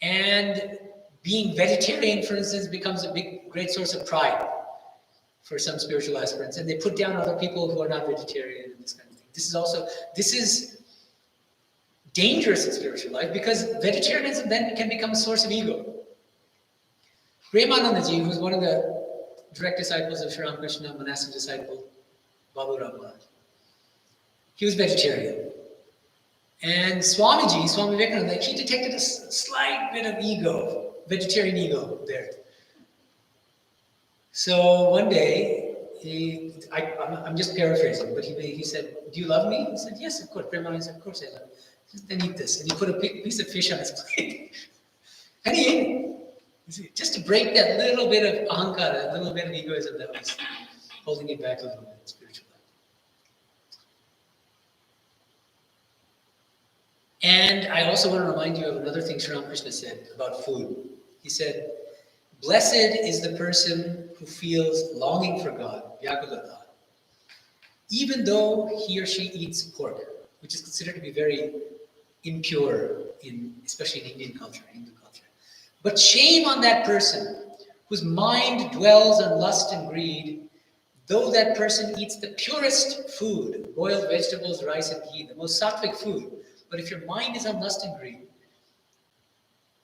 And being vegetarian, for instance, becomes a great source of pride for some spiritual aspirants, and they put down other people who are not vegetarian and this kind of thing. This is dangerous in spiritual life because vegetarianism then can become a source of ego. Premanandaji, who was one of the direct disciples of Sri Ramakrishna, monastic disciple, Babu Rama, he was vegetarian. And Swamiji, Swami Vivekananda, he detected a slight bit of ego, vegetarian ego there. So one day, I'm just paraphrasing, but he said, "Do you love me?" He said, "Yes, of course." Premananda said, "Of course I love you." Then eat this. And he put a piece of fish on his plate. And he ate it. You see, just to break that little bit of ahankara, that little bit of egoism that was holding him back a little bit in spiritual life. And I also want to remind you of another thing Sri Ramakrishna said about food. He said, "Blessed is the person who feels longing for God, Vyakulata, even though he or she eats pork, which is considered to be very impure, especially in Indian culture, Hindu culture. But shame on that person whose mind dwells on lust and greed, though that person eats the purest food, boiled vegetables, rice and ghee, the most sattvic food. But if your mind is on lust and greed,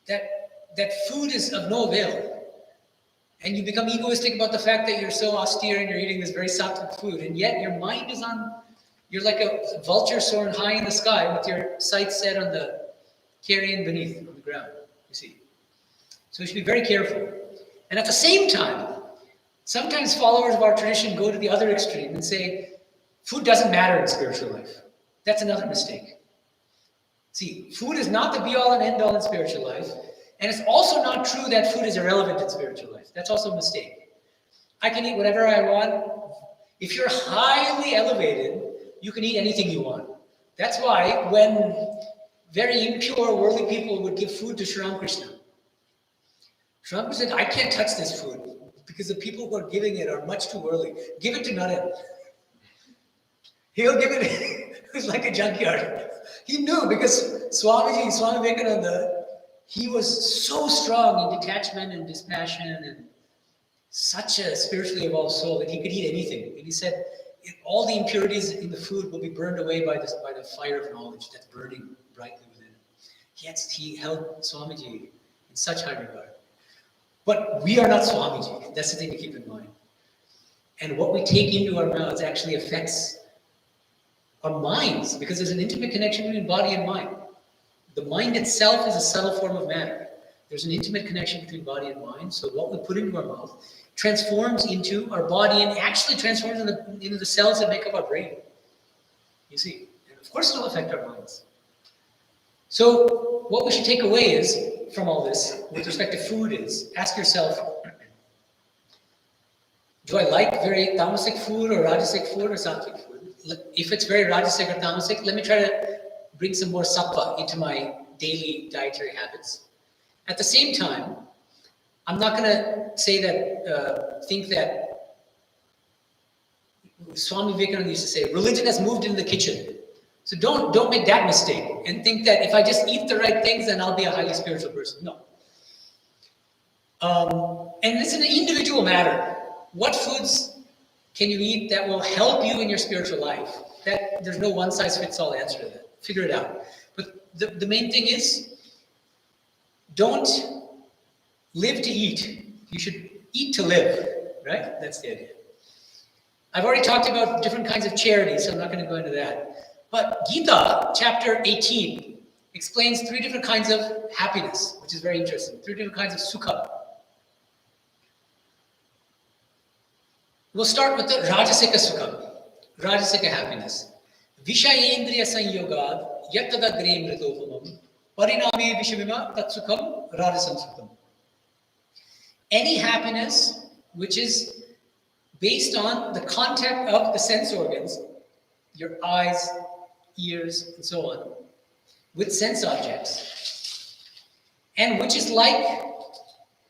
that food is of no avail. And you become egoistic about the fact that you're so austere and you're eating this very sattvic food, and yet your mind is on, you're like a vulture soaring high in the sky with your sights set on the carrion beneath, on the ground, you see. So we should be very careful. And at the same time, sometimes followers of our tradition go to the other extreme and say, food doesn't matter in spiritual life. That's another mistake. See, food is not the be-all and end-all in spiritual life. And it's also not true that food is irrelevant in spiritual life. That's also a mistake. I can eat whatever I want. If you're highly elevated, you can eat anything you want. That's why when very impure worldly people would give food to Sri Ramakrishna, Sri Ramakrishna said, "I can't touch this food because the people who are giving it are much too worldly. Give it to Naren. He'll give it." It was like a junkyard. He knew because Swamiji, Swami Vivekananda, he was so strong in detachment and dispassion and such a spiritually evolved soul that he could eat anything. And he said, all the impurities in the food will be burned away by the fire of knowledge that's burning brightly within him. Yet he held Swamiji in such high regard. But we are not Swamiji. That's the thing to keep in mind. And what we take into our mouths actually affects our minds, because there's an intimate connection between body and mind. The mind itself is a subtle form of matter. There's an intimate connection between body and mind. So what we put into our mouth transforms into our body and actually transforms into the cells that make up our brain. You see, and of course it'll affect our minds. So what we should take away is, from all this, with respect to food, is ask yourself, do I like very tamasic food or rajasic food or sattvic food? If it's very rajasic or tamasic, let me try to bring some more sattva into my daily dietary habits. At the same time, I'm not going to say that, think that, Swami Vivekananda used to say, religion has moved into the kitchen. So don't make that mistake and think that if I just eat the right things, then I'll be a highly spiritual person. No. And it's an individual matter. What foods can you eat that will help you in your spiritual life? There's no one-size-fits-all answer to that. Figure it out. But the main thing is, don't live to eat. You should eat to live, right? That's the idea. I've already talked about different kinds of charity, so I'm not going to go into that. But Gita, chapter 18, explains 3 different kinds of happiness, which is very interesting. 3 different kinds of sukha. We'll start with the Rajasika Sukha, Rajasika happiness. Vishayendriya Sanyogad Yatada Gremritopamam Parinami Vishamima Tatsukham Rajasam Sukham. Any happiness which is based on the contact of the sense organs, your eyes, ears, and so on, with sense objects, and which is like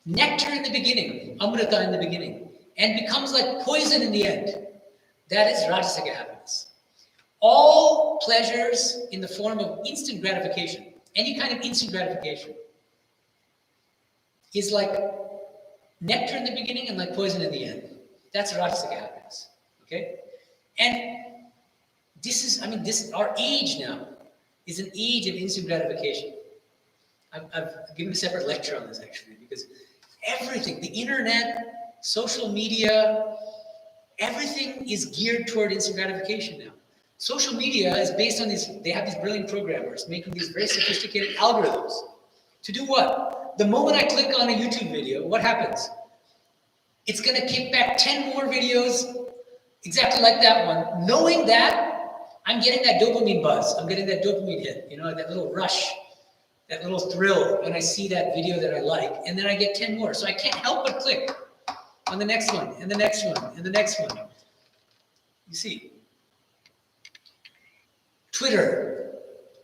nectar in the beginning, amrita in the beginning, and becomes like poison in the end. That is Rajasika happiness. All pleasures in the form of instant gratification, any kind of instant gratification, is like nectar in the beginning and like poison in the end. That's Rajasika happiness. Okay? And our age now is an age of instant gratification. I've given a separate lecture on this actually, because Everything, the internet, social media, everything is geared toward instant gratification now. Social media is based on these, they have these brilliant programmers making these very sophisticated algorithms. To do what? The moment I click on a YouTube video, what happens? It's going to kick back 10 more videos exactly like that one, knowing that I'm getting that dopamine buzz, I'm getting that dopamine hit, that little rush, that little thrill when I see that video that I like, and then I get 10 more. So I can't help but click on the next one, and the next one, and the next one. You see. Twitter.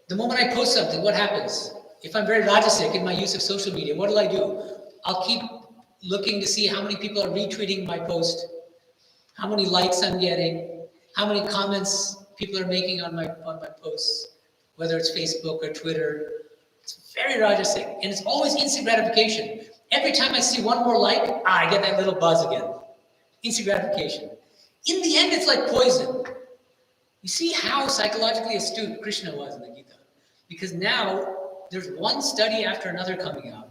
The moment I post something, what happens? If I'm very rajasic in my use of social media, what do? I'll keep looking to see how many people are retweeting my post, how many likes I'm getting, how many comments people are making on my posts, whether it's Facebook or Twitter. It's very rajasic, and it's always instant gratification. Every time I see one more like, I get that little buzz again. Instant gratification. In the end, it's like poison. You see how psychologically astute Krishna was in the Gita. Because now, there's one study after another coming out,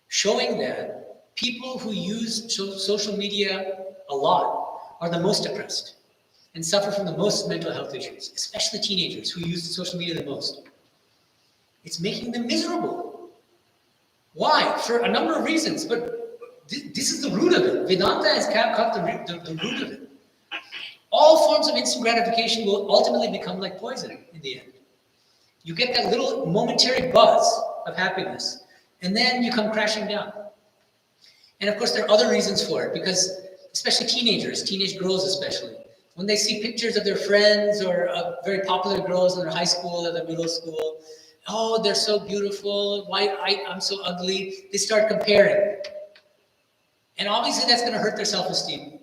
showing that people who use social media a lot are the most depressed and suffer from the most mental health issues, especially teenagers who use social media the most. It's making them miserable. Why? For a number of reasons, but this is the root of it. Vedanta has cut the root of it. All forms of instant gratification will ultimately become like poison in the end. You get that little momentary buzz of happiness, and then you come crashing down. And of course, there are other reasons for it, because especially teenage girls especially, when they see pictures of their friends or very popular girls in their high school or their middle school, oh, they're so beautiful, I'm so ugly, they start comparing. And obviously that's going to hurt their self-esteem.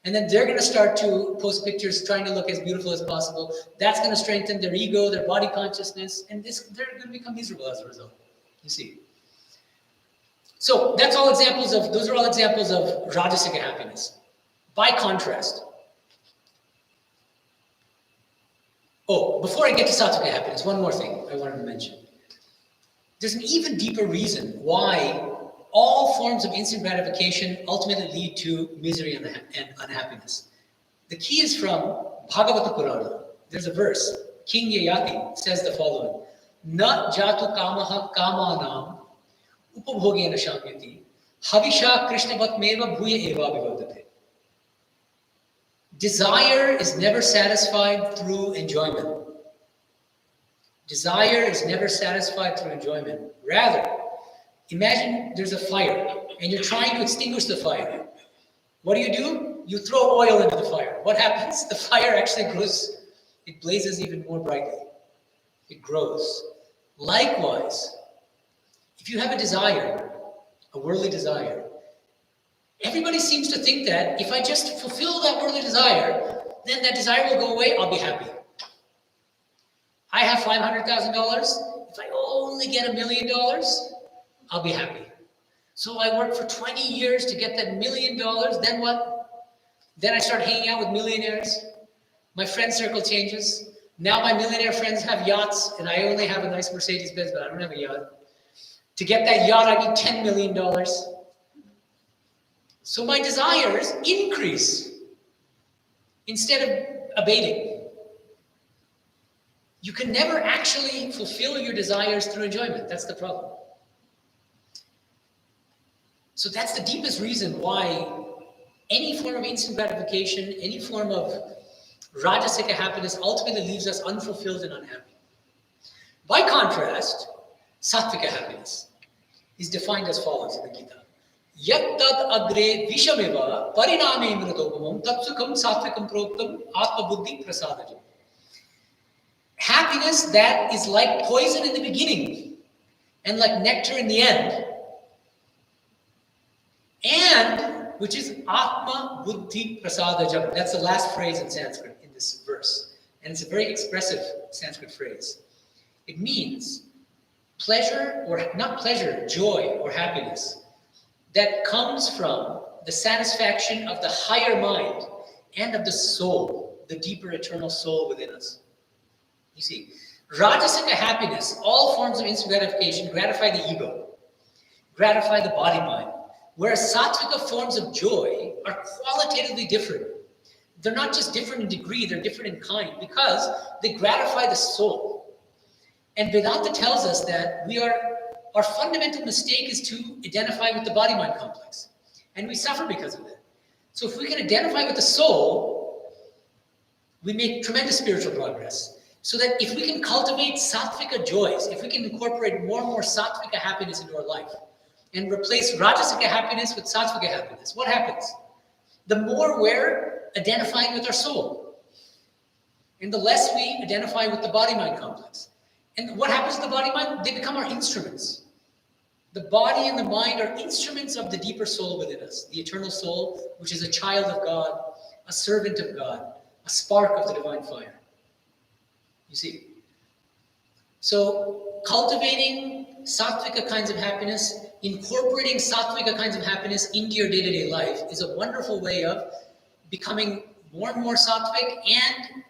And then they're going to start to post pictures trying to look as beautiful as possible. That's going to strengthen their ego, their body consciousness, and they're going to become miserable as a result. You see. So those are all examples of Rajasika happiness. By contrast, before I get to Sattvika happiness, one more thing I wanted to mention. There's an even deeper reason why all forms of instant gratification ultimately lead to misery and unhappiness. The key is from Bhagavata Purana. There's a verse. King Yayati says the following: Na jatu kamaha kamanam upabhogena shamyati havisha krishnavatmeva bhuya eva vivadate. Desire is never satisfied through enjoyment. Desire is never satisfied through enjoyment. Rather, imagine there's a fire and you're trying to extinguish the fire. What do? You throw oil into the fire. What happens? The fire actually grows, it blazes even more brightly. It grows. Likewise, if you have a desire, a worldly desire, everybody seems to think that if I just fulfill that worldly desire, then that desire will go away, I'll be happy. I have $500,000. If I only get $1 million, I'll be happy. So I work for 20 years to get that $1 million, then what? Then I start hanging out with millionaires. My friend circle changes. Now my millionaire friends have yachts, and I only have a nice Mercedes-Benz, but I don't have a yacht. To get that yacht, I need $10 million. So my desires increase instead of abating. You can never actually fulfill your desires through enjoyment. That's the problem. So that's the deepest reason why any form of instant gratification, any form of Rajasika happiness ultimately leaves us unfulfilled and unhappy. By contrast, Sattvika happiness is defined as follows in the Gita. Yat tad agre vishameva pariname mritopamam tatsukam sattvikam proktam atma buddhi prasadajam. Happiness that is like poison in the beginning and like nectar in the end, and which is atma buddhi prasadajam. That's the last phrase in Sanskrit in this verse, and it's a very expressive Sanskrit phrase. It means pleasure, or not pleasure, joy or happiness that comes from the satisfaction of the higher mind and of the soul, the deeper eternal soul within us. You see, Rajasika happiness, all forms of instant gratification, gratify the ego, gratify the body mind, Whereas sattvika forms of joy are qualitatively different. They're not just different in degree, they're different in kind because they gratify the soul. And Vedanta tells us that our fundamental mistake is to identify with the body-mind complex. And we suffer because of that. So if we can identify with the soul, we make tremendous spiritual progress. So that if we can cultivate sattvika joys, if we can incorporate more and more sattvika happiness into our life, and replace rajasic happiness with sattvic happiness, what happens? The more we're identifying with our soul, and the less we identify with the body-mind complex. And what happens to the body-mind? They become our instruments. The body and the mind are instruments of the deeper soul within us, the eternal soul, which is a child of God, a servant of God, a spark of the divine fire. You see? So cultivating sattvika kinds of happiness, incorporating sattvika kinds of happiness into your day-to-day life is a wonderful way of becoming more and more sattvic and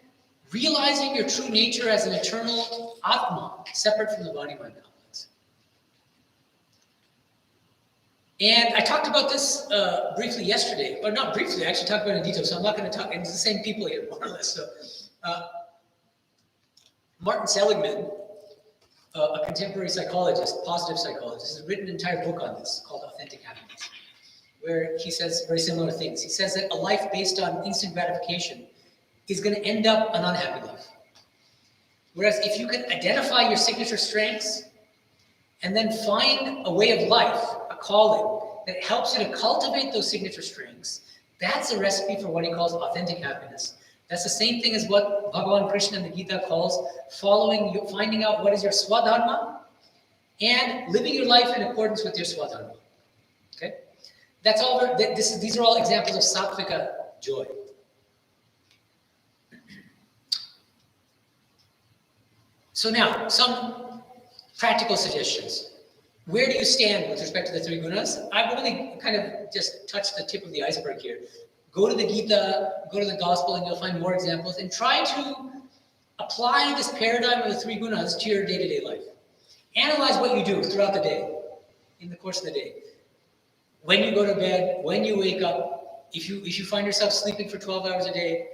realizing your true nature as an eternal Atma, separate from the body-mind complex. And I talked about this briefly yesterday, or not briefly, I actually talked about it in detail, so I'm not going to talk, and it's the same people here, more or less. So, Martin Seligman, a contemporary psychologist, positive psychologist, has written an entire book on this called Authentic Happiness, where he says very similar things. He says that a life based on instant gratification is going to end up an unhappy life. Whereas if you can identify your signature strengths and then find a way of life, a calling, that helps you to cultivate those signature strengths, that's a recipe for what he calls authentic happiness. That's the same thing as what Bhagavan Krishna in the Gita calls finding out what is your swadharma and living your life in accordance with your swadharma. Okay? That's all. These are all examples of sattvika joy. So now, some practical suggestions. Where do you stand with respect to the three gunas? I've only kind of just touched the tip of the iceberg here. Go to the Gita, go to the Gospel, and you'll find more examples, and try to apply this paradigm of the three gunas to your day-to-day life. Analyze what you do throughout the day, in the course of the day. When you go to bed, when you wake up, if you find yourself sleeping for 12 hours a day,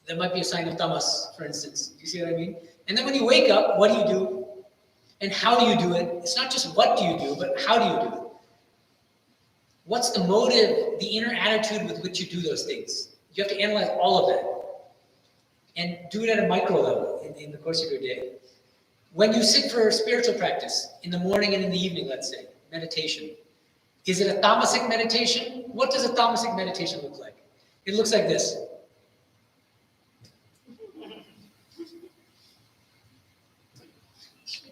that might be a sign of tamas, for instance. Do you see what I mean? And then when you wake up, what do you do? And how do you do it? It's not just what do you do, but how do you do it? What's the motive, the inner attitude with which you do those things? You have to analyze all of that and do it at a micro level in the course of your day. When you sit for spiritual practice in the morning and in the evening, let's say, meditation, is it a tamasic meditation? What does a tamasic meditation look like? It looks like this.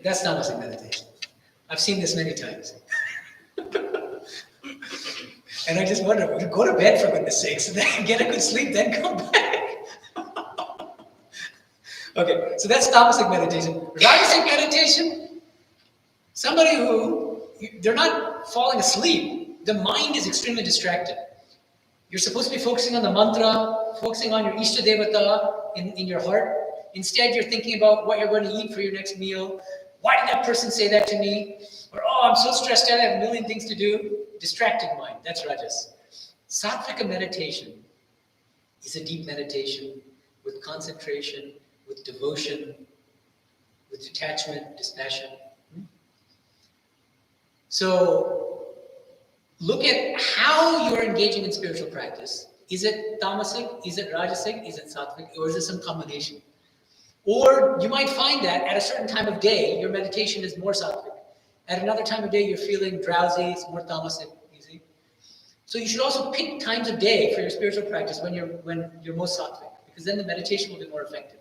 That's tamasic meditation. I've seen this many times. And I just wonder, go to bed for goodness sakes, and then get a good sleep, then come back. Okay, so that's tamasic meditation. Rajasic meditation, somebody who, they're not falling asleep. The mind is extremely distracted. You're supposed to be focusing on the mantra, focusing on your Ishta Devata in your heart. Instead, you're thinking about what you're going to eat for your next meal. Why did that person say that to me? Or, oh, I'm so stressed out, I have a million things to do. Distracted mind, that's Rajas. Sattvika meditation is a deep meditation with concentration, with devotion, with detachment, dispassion. So, look at how you're engaging in spiritual practice. Is it tamasic? Is it rajasic? Is it sattvic? Or is it some combination? Or you might find that at a certain time of day, your meditation is more sattvic. At another time of day, you're feeling drowsy, it's more tamasic, you see. So you should also pick times of day for your spiritual practice when you're most sattvic, because then the meditation will be more effective.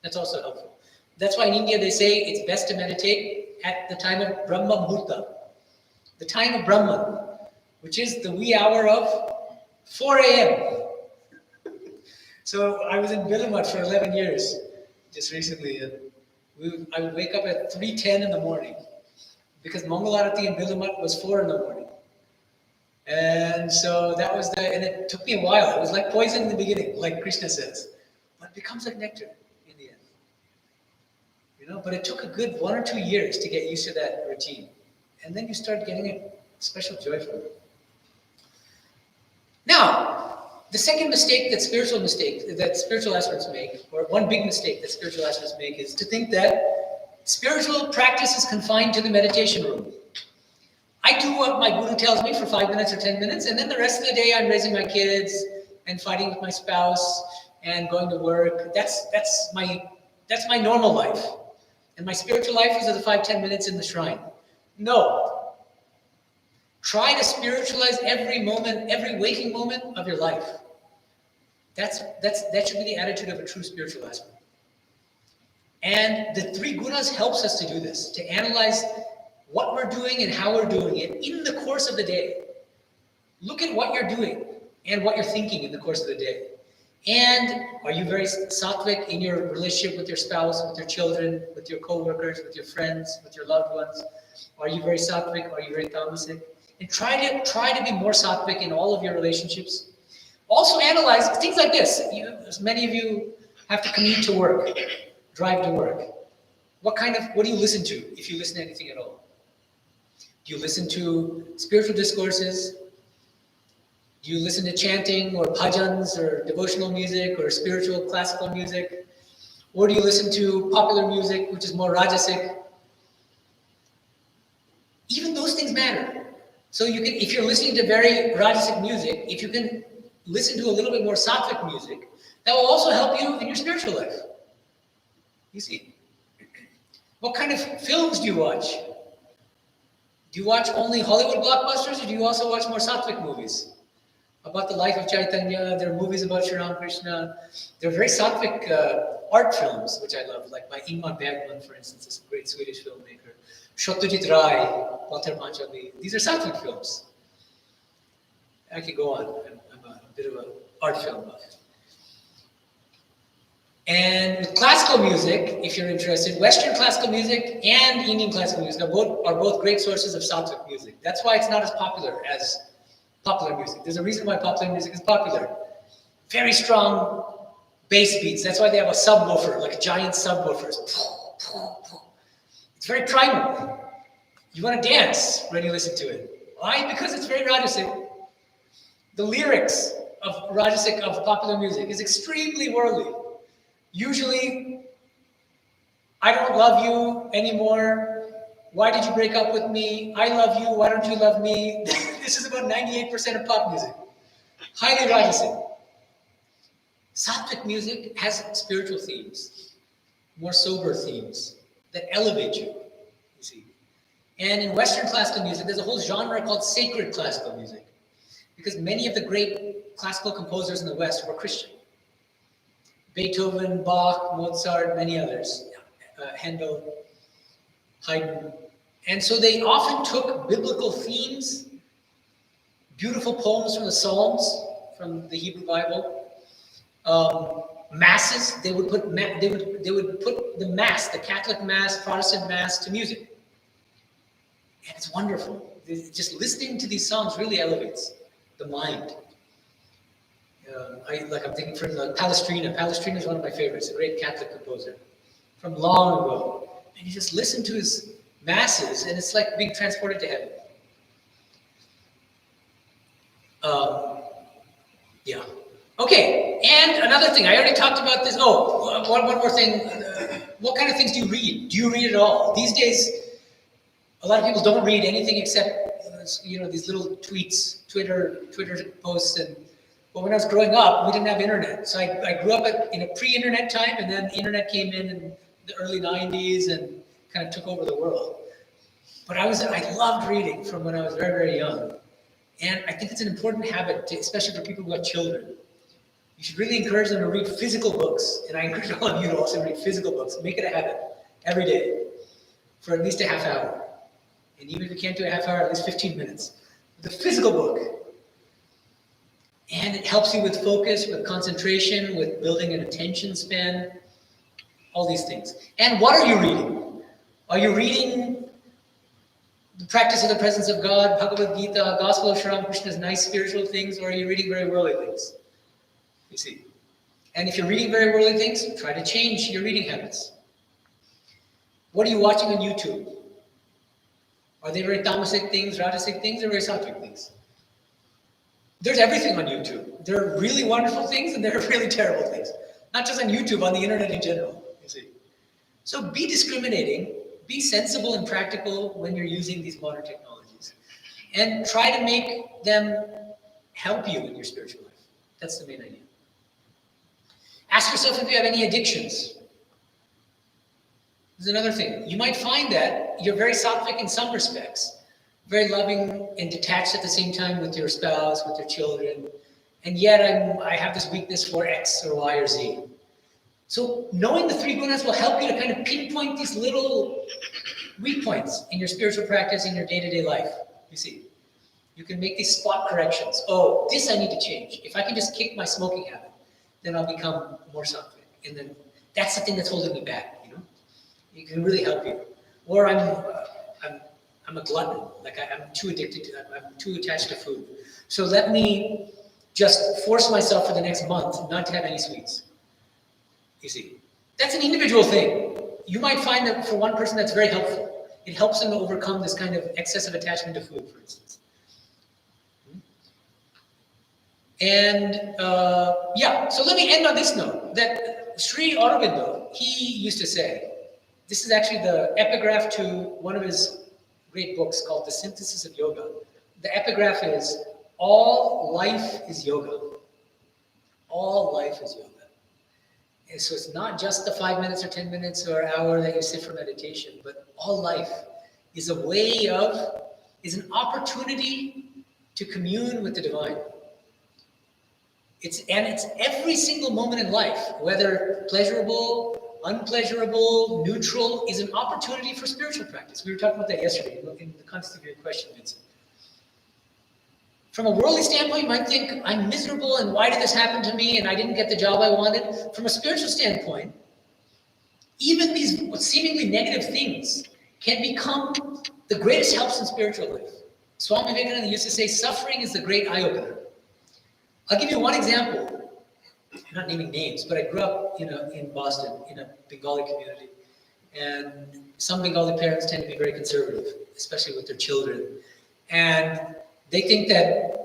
That's also helpful. That's why in India they say it's best to meditate at the time of Brahma Muhurta, the time of Brahman, which is the wee hour of 4 a.m. So I was in Billimat for 11 years, just recently. I would wake up at 3:10 in the morning, because Mangalarati in Billimat was 4 in the morning. And so that was and it took me a while. It was like poison in the beginning, like Krishna says. But it becomes like nectar in the end. You know, but it took a good 1 or 2 years to get used to that routine. And then you start getting a special joy from it. Now, the second mistake that spiritual aspirants make, or one big mistake that spiritual aspirants make, is to think that spiritual practice is confined to the meditation room. I do what my guru tells me for 5 minutes or 10 minutes, and then the rest of the day I'm raising my kids and fighting with my spouse and going to work. That's my normal life. And my spiritual life is the 5-10 minutes in the shrine. No. Try to spiritualize every moment, every waking moment of your life. That should be the attitude of a true spiritual aspirant. And the 3 gunas helps us to do this, to analyze what we're doing and how we're doing it in the course of the day. Look at what you're doing and what you're thinking in the course of the day. And are you very sattvic in your relationship with your spouse, with your children, with your co-workers, with your friends, with your loved ones? Are you very sattvic? Are you very tamasic? And try to be more sattvic in all of your relationships. Also analyze things like this. Many of you have to commute to work, drive to work. What do you listen to, if you listen to anything at all? Do you listen to spiritual discourses? Do you listen to chanting or bhajans or devotional music or spiritual classical music? Or do you listen to popular music, which is more rajasic? Even those things matter. So you can, if you're listening to very rajasic music, if you can listen to a little bit more sattvic music, that will also help you in your spiritual life. You see. What kind of films do you watch? Do you watch only Hollywood blockbusters, or do you also watch more sattvic movies? About the life of Chaitanya, there are movies about Sri Ramakrishna. There are very sattvic art films, which I love, like by Ingmar Bergman, for instance, this great Swedish filmmaker. Satyajit Ray, Walter Panchali. These are sattvic films. I could go on. I'm a bit of an art film buff. And with classical music, if you're interested, Western classical music and Indian classical music are both great sources of sattvic music. That's why it's not as popular as popular music. There's a reason why popular music is popular. Very strong bass beats. That's why they have a subwoofer, like giant subwoofers. It's very primal. You want to dance when you listen to it. Why? Because it's very rajasic. The lyrics of popular music is extremely worldly. Usually, I don't love you anymore. Why did you break up with me? I love you. Why don't you love me? This is about 98% of pop music. Highly rajasic. Sattvic music has spiritual themes, more sober themes that elevate you see. And in Western classical music, there's a whole genre called sacred classical music, because many of the great classical composers in the West were Christian. Beethoven, Bach, Mozart, many others, Handel, Haydn. And so they often took biblical themes, beautiful poems from the Psalms, from the Hebrew Bible, masses. They would put the Mass, the Catholic Mass, Protestant Mass, to music. And it's wonderful. Just listening to these songs really elevates the mind. I'm thinking from Palestrina. Palestrina is one of my favorites, a great Catholic composer from long ago. And you just listen to his masses, and it's like being transported to heaven. Yeah. Okay, and another thing, I already talked about this. Oh, one more thing. What kind of things do you read? Do you read at all? These days, a lot of people don't read anything except, these little tweets, Twitter posts. But when I was growing up, we didn't have internet. So I grew up in a pre-internet time, and then the internet came in the early 90s and kind of took over the world. But I loved reading from when I was very, very young. And I think it's an important habit, especially for people who have children. You should really encourage them to read physical books. And I encourage all of you to also read physical books. Make it a habit every day for at least a half hour. And even if you can't do a half hour, at least 15 minutes. The physical book. And it helps you with focus, with concentration, with building an attention span, all these things. And what are you reading? Are you reading the practice of the presence of God, Bhagavad Gita, Gospel of Sri Ramakrishna's nice spiritual things, or are you reading very worldly things? You see. And if you're reading very worldly things, try to change your reading habits. What are you watching on YouTube? Are they very tamasic things, rajasic things, or very sattvic things? There's everything on YouTube. There are really wonderful things and there are really terrible things. Not just on YouTube, on the internet in general, you see. So be discriminating, be sensible and practical when you're using these modern technologies. And try to make them help you in your spiritual life. That's the main idea. Ask yourself if you have any addictions. There's another thing. You might find that you're very sattvic in some respects, very loving and detached at the same time with your spouse, with your children, and yet I have this weakness for X or Y or Z. So knowing the three gunas will help you to kind of pinpoint these little weak points in your spiritual practice, in your day-to-day life. You see, you can make these spot corrections. Oh, this I need to change. If I can just kick my smoking habit, then I'll become more sattvic. And then that's the thing that's holding me back. It can really help you. Or I'm a glutton. Like I'm too addicted to. I'm too attached to food. So let me just force myself for the next month not to have any sweets. You see, that's an individual thing. You might find that for one person that's very helpful. It helps them to overcome this kind of excessive attachment to food, for instance. And yeah, so let me end on this note that Sri Aurobindo, he used to say, this is actually the epigraph to one of his great books called The Synthesis of Yoga. The epigraph is, all life is yoga. All life is yoga. And so it's not just the 5 minutes or 10 minutes or hour that you sit for meditation, but all life is a way of, is an opportunity to commune with the divine. It's every single moment in life, whether pleasurable, unpleasurable, neutral, is an opportunity for spiritual practice. We were talking about that yesterday in the context of your question, Vincent. From a worldly standpoint, you might think, I'm miserable and why did this happen to me and I didn't get the job I wanted. From a spiritual standpoint, even these seemingly negative things can become the greatest helps in spiritual life. Swami Vivekananda used to say, suffering is the great eye-opener. I'll give you one example. I'm not naming names, but I grew up in Boston, in a Bengali community. And some Bengali parents tend to be very conservative, especially with their children. And they think that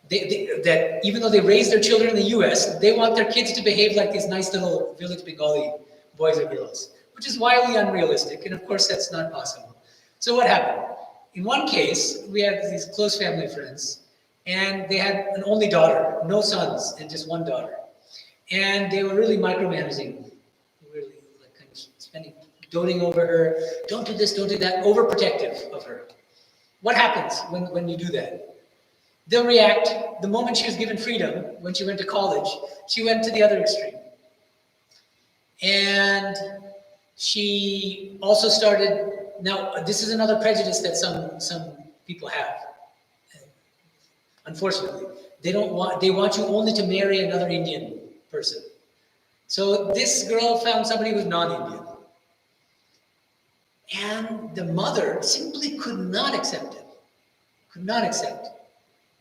that even though they raise their children in the US, they want their kids to behave like these nice little village Bengali boys or girls, which is wildly unrealistic. And of course, that's not possible. So what happened? In one case, we had these close family friends, and they had an only daughter, no sons, and just one daughter. And they were really micromanaging, really like kind of doting over her. Don't do this, don't do that, overprotective of her. What happens when you do that? They'll react. The moment she was given freedom, when she went to college, she went to the other extreme. And she also started, now this is another prejudice that some people have. Unfortunately, they want you only to marry another Indian person. So this girl found somebody who was non-Indian. And the mother simply could not accept it. Could not accept.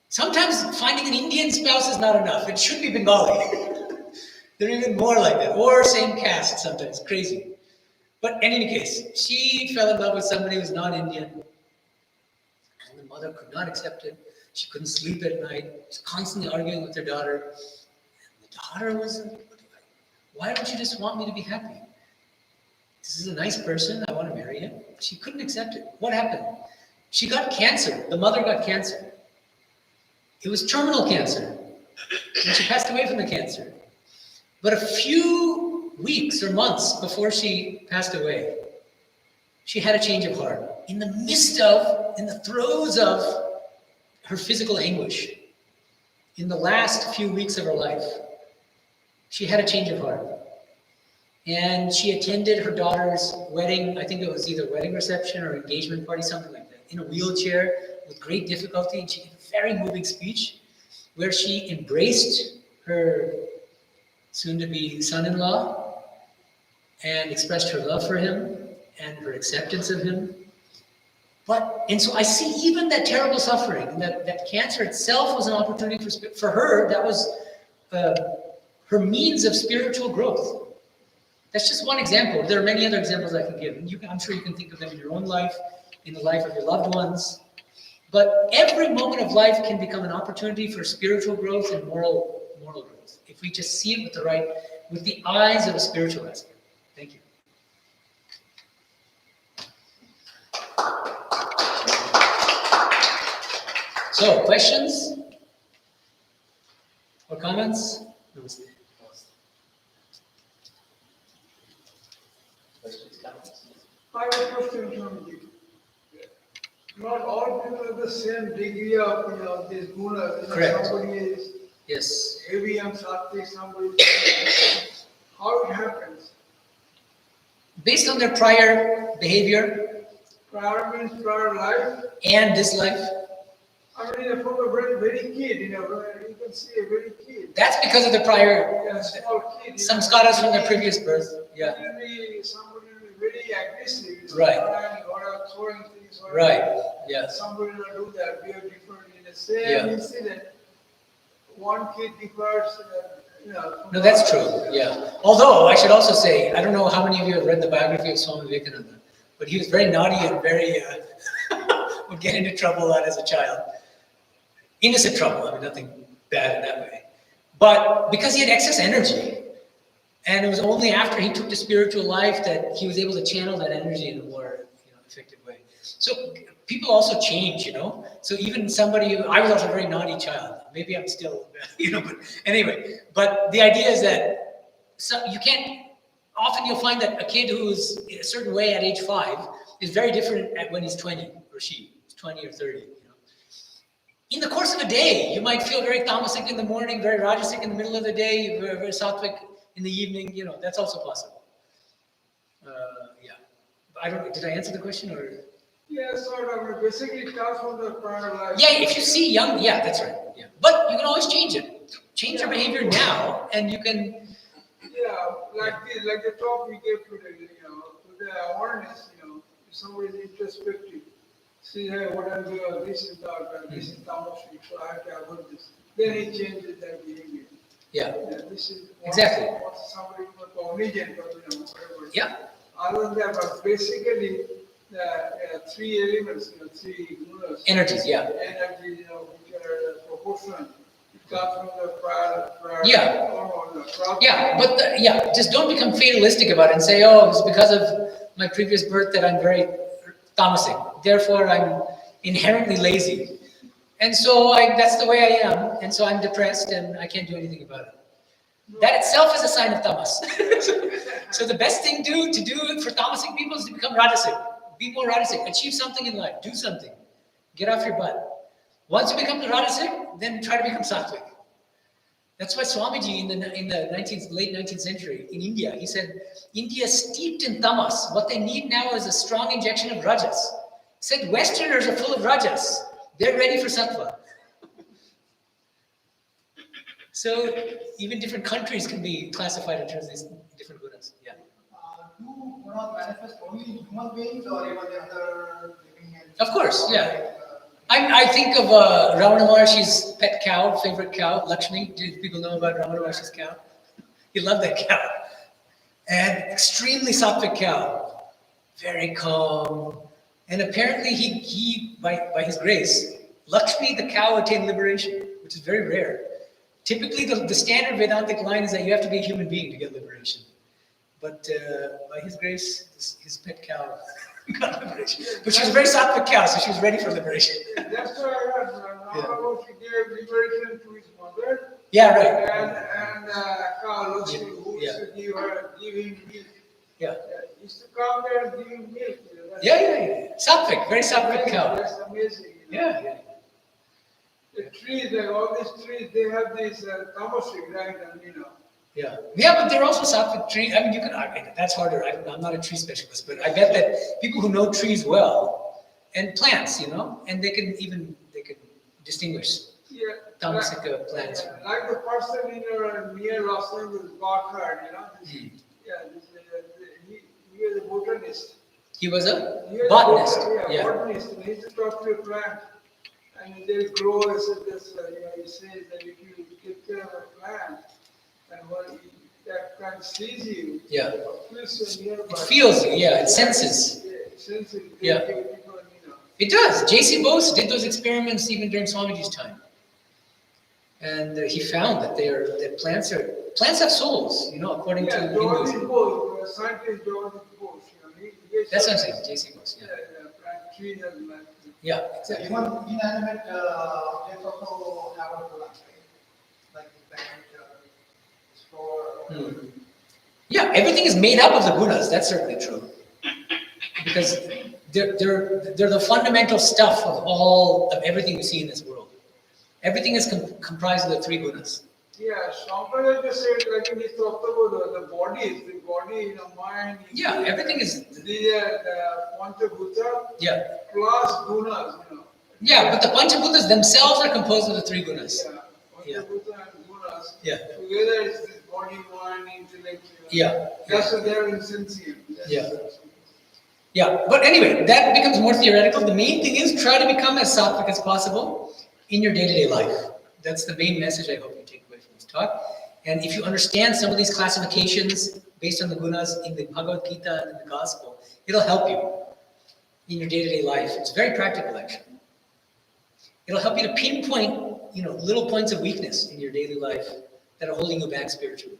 Sometimes finding an Indian spouse is not enough. It should be Bengali. They're even more like that. Or same caste sometimes. Crazy. But in any case, she fell in love with somebody who's non-Indian. And the mother could not accept it. She couldn't sleep at night. She was constantly arguing with her daughter. And the daughter was, why don't you just want me to be happy? This is a nice person. I want to marry him. She couldn't accept it. What happened? She got cancer. The mother got cancer. It was terminal cancer. And she passed away from the cancer. But a few weeks or months before she passed away, she had a change of heart. In the midst of, in the throes of her physical anguish, in the last few weeks of her life, she had a change of heart. And she attended her daughter's wedding, I think it was either wedding reception or engagement party, something like that, in a wheelchair with great difficulty. And she gave a very moving speech where she embraced her soon-to-be son-in-law and expressed her love for him and her acceptance of him. And so I see even that terrible suffering, that cancer itself was an opportunity for her. That was her means of spiritual growth. That's just one example. There are many other examples I can give. I'm sure you can think of them in your own life, in the life of your loved ones. But every moment of life can become an opportunity for spiritual growth and moral growth if we just see it with the eyes of a spiritual aspect. Thank you. So, questions or comments? Questions, comments? I have a question from you. Not all people have the same degree of, this guna. Correct. Somebody is Yes. heavy and sattvic, somebody is how it happens. Based on their prior behavior Prior means prior life. and this life, I mean, from a very kid, you can see a very kid. that's because of the prior, Small kid. some skaras from their previous birth. Yeah. Somebody will be very aggressive. Right. Or throwing things. Or Right. Yes. Somebody will do that. We are different in the same Yeah. incident. One kid differs, No, that's true. Yeah. Although I should also say, I don't know how many of you have read the biography of Swami Vivekananda, but he was very naughty and very would get into trouble a lot as a child. Innocent trouble. I mean, nothing bad in that way. But because he had excess energy, and it was only after he took to spiritual life that he was able to channel that energy in a more effective way. So people also change, So even somebody I was also a very naughty child. Maybe I'm still, but anyway. But the idea is that you can't. Often you'll find that a kid who's a certain way at age 5 is very different when he's 20 or she's 20 or 30. In the course of a day, you might feel very tamasic in the morning, very rajasic in the middle of the day, very sattvic in the evening. That's also possible. Yeah. Did I answer the question or? Yeah, sort of. Basically, it comes from the prior life. Yeah, if you see young, yeah, that's right. Yeah, but you can always change it. Change your behavior now, and you can. Yeah, like the talk we gave today. To the awareness. If somebody is introspective, see, hey, what I'm doing, this is dark, and this is tamasic, so I have to avoid this. Then he changes that behavior. Yeah. This is Exactly. Somebody was cognizant, whatever. Yeah. Other than that, but basically. The three elements, three gunas. Energies, yeah. Energies, which are proportional. It comes from the prior. Yeah. Or Yeah, but just don't become fatalistic about it and say, oh, it's because of my previous birth that I'm very tamasic. Therefore, I'm inherently lazy. And so that's the way I am. And so I'm depressed and I can't do anything about it. That itself is a sign of tamas. So the best thing to do for tamasic people is to become rajasic. Be more rajasic. Achieve something in life. Do something. Get off your butt. Once you become rajasic, then try to become sattvic. That's why Swamiji in the late 19th century in India, he said, India is steeped in tamas. What they need now is a strong injection of rajas. He said, Westerners are full of rajas. They're ready for sattva. So even different countries can be classified in terms of these different gunas. Yeah. Do gunas manifest only in human beings or even in other living entities? Of course, yeah. I think of Ramana Maharshi's pet cow, favorite cow, Lakshmi. Do people know about Ramana Maharshi's cow? He loved that cow. And extremely sattvic cow. Very calm. And apparently he by his grace, Lakshmi, the cow, attained liberation, which is very rare. Typically, the standard Vedantic line is that you have to be a human being to get liberation. But by his grace, his pet cow got liberation. But she was a very sattvic cow, so she was ready for liberation. That's why I heard Ramakrishna gave liberation to his mother. Yeah, right. And cow Lakshmi, who used to give him milk. Yeah. Used to come there and give him milk. Yeah. Sattvic, very sattvic cow. That's amazing. Yeah. The trees, all these trees, they have this tamasic, right? And Yeah, but they're also sattvic trees. I mean, that's harder. I'm not a tree specialist, but I bet that people who know trees well and plants, and they can distinguish tamasic plants. Like the person near Los Angeles, Barkhard, he was a botanist. He was a botanist. Yeah. Botanist. And he used to talk to a plant, and they grow as he says that if you take care of a plant, and when that plant sees you, Yeah. it feels so nearby. It feels you, yeah. It senses. It senses. Yeah. It does. J.C. Bose did those experiments even during Swamiji's time. And he found that plants have souls, according to George Hinduism. Bose, scientist George Bose, That's what I'm saying, J.C. Bose, yeah. Tree has life. Yeah, So exactly. even inanimate objects also have a program, right? Like the explore. Yeah, everything is made up of the Gunas, that's certainly true. Because they're the fundamental stuff of everything we see in this world. Everything is comprised of the three Gunas. Yeah, Shankara just said, like he talked about the body, mind. Yeah, everything is. The Panchabhuta Yeah. plus gunas, Yeah, but the Panchabhutas themselves are composed of the three Gunas. Yeah, Panchabhuta and gunas. Yeah. Together it's this body, mind, intellect. Yeah. That's what they're insensient. Yeah. Yeah, but anyway, that becomes more theoretical. The main thing is try to become as sattvic as possible in your day-to-day life. That's the main message I hope you take away from this talk. And if you understand some of these classifications based on the gunas in the Bhagavad Gita and in the Gospel, it'll help you in your day-to-day life. It's very practical, actually. It'll help you to pinpoint, little points of weakness in your daily life that are holding you back spiritually.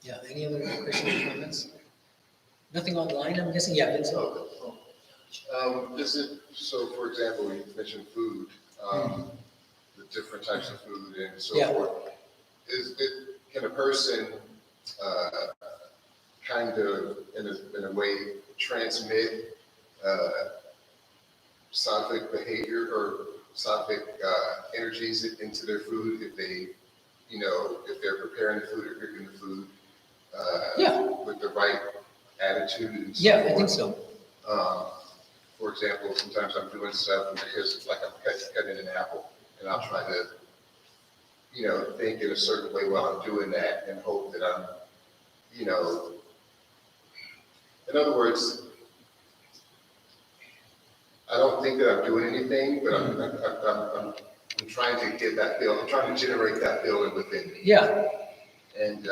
Yeah, any other questions or comments? Nothing online, I'm guessing? Yeah, Vincent. Is it, so for example, you mentioned food, the different types of food and so forth. Can a person kind of, in a way, transmit sattvic behavior or sattvic energies into their food if they, if they're preparing the food or cooking the food with the right attitude and so forth? I think so. For example, sometimes I'm doing stuff because like I'm cutting an apple and I'll try to, think in a certain way while I'm doing that and hope that I'm, in other words, I don't think that I'm doing anything, but I'm trying to get that feeling. I'm trying to generate that feeling within me. Yeah. And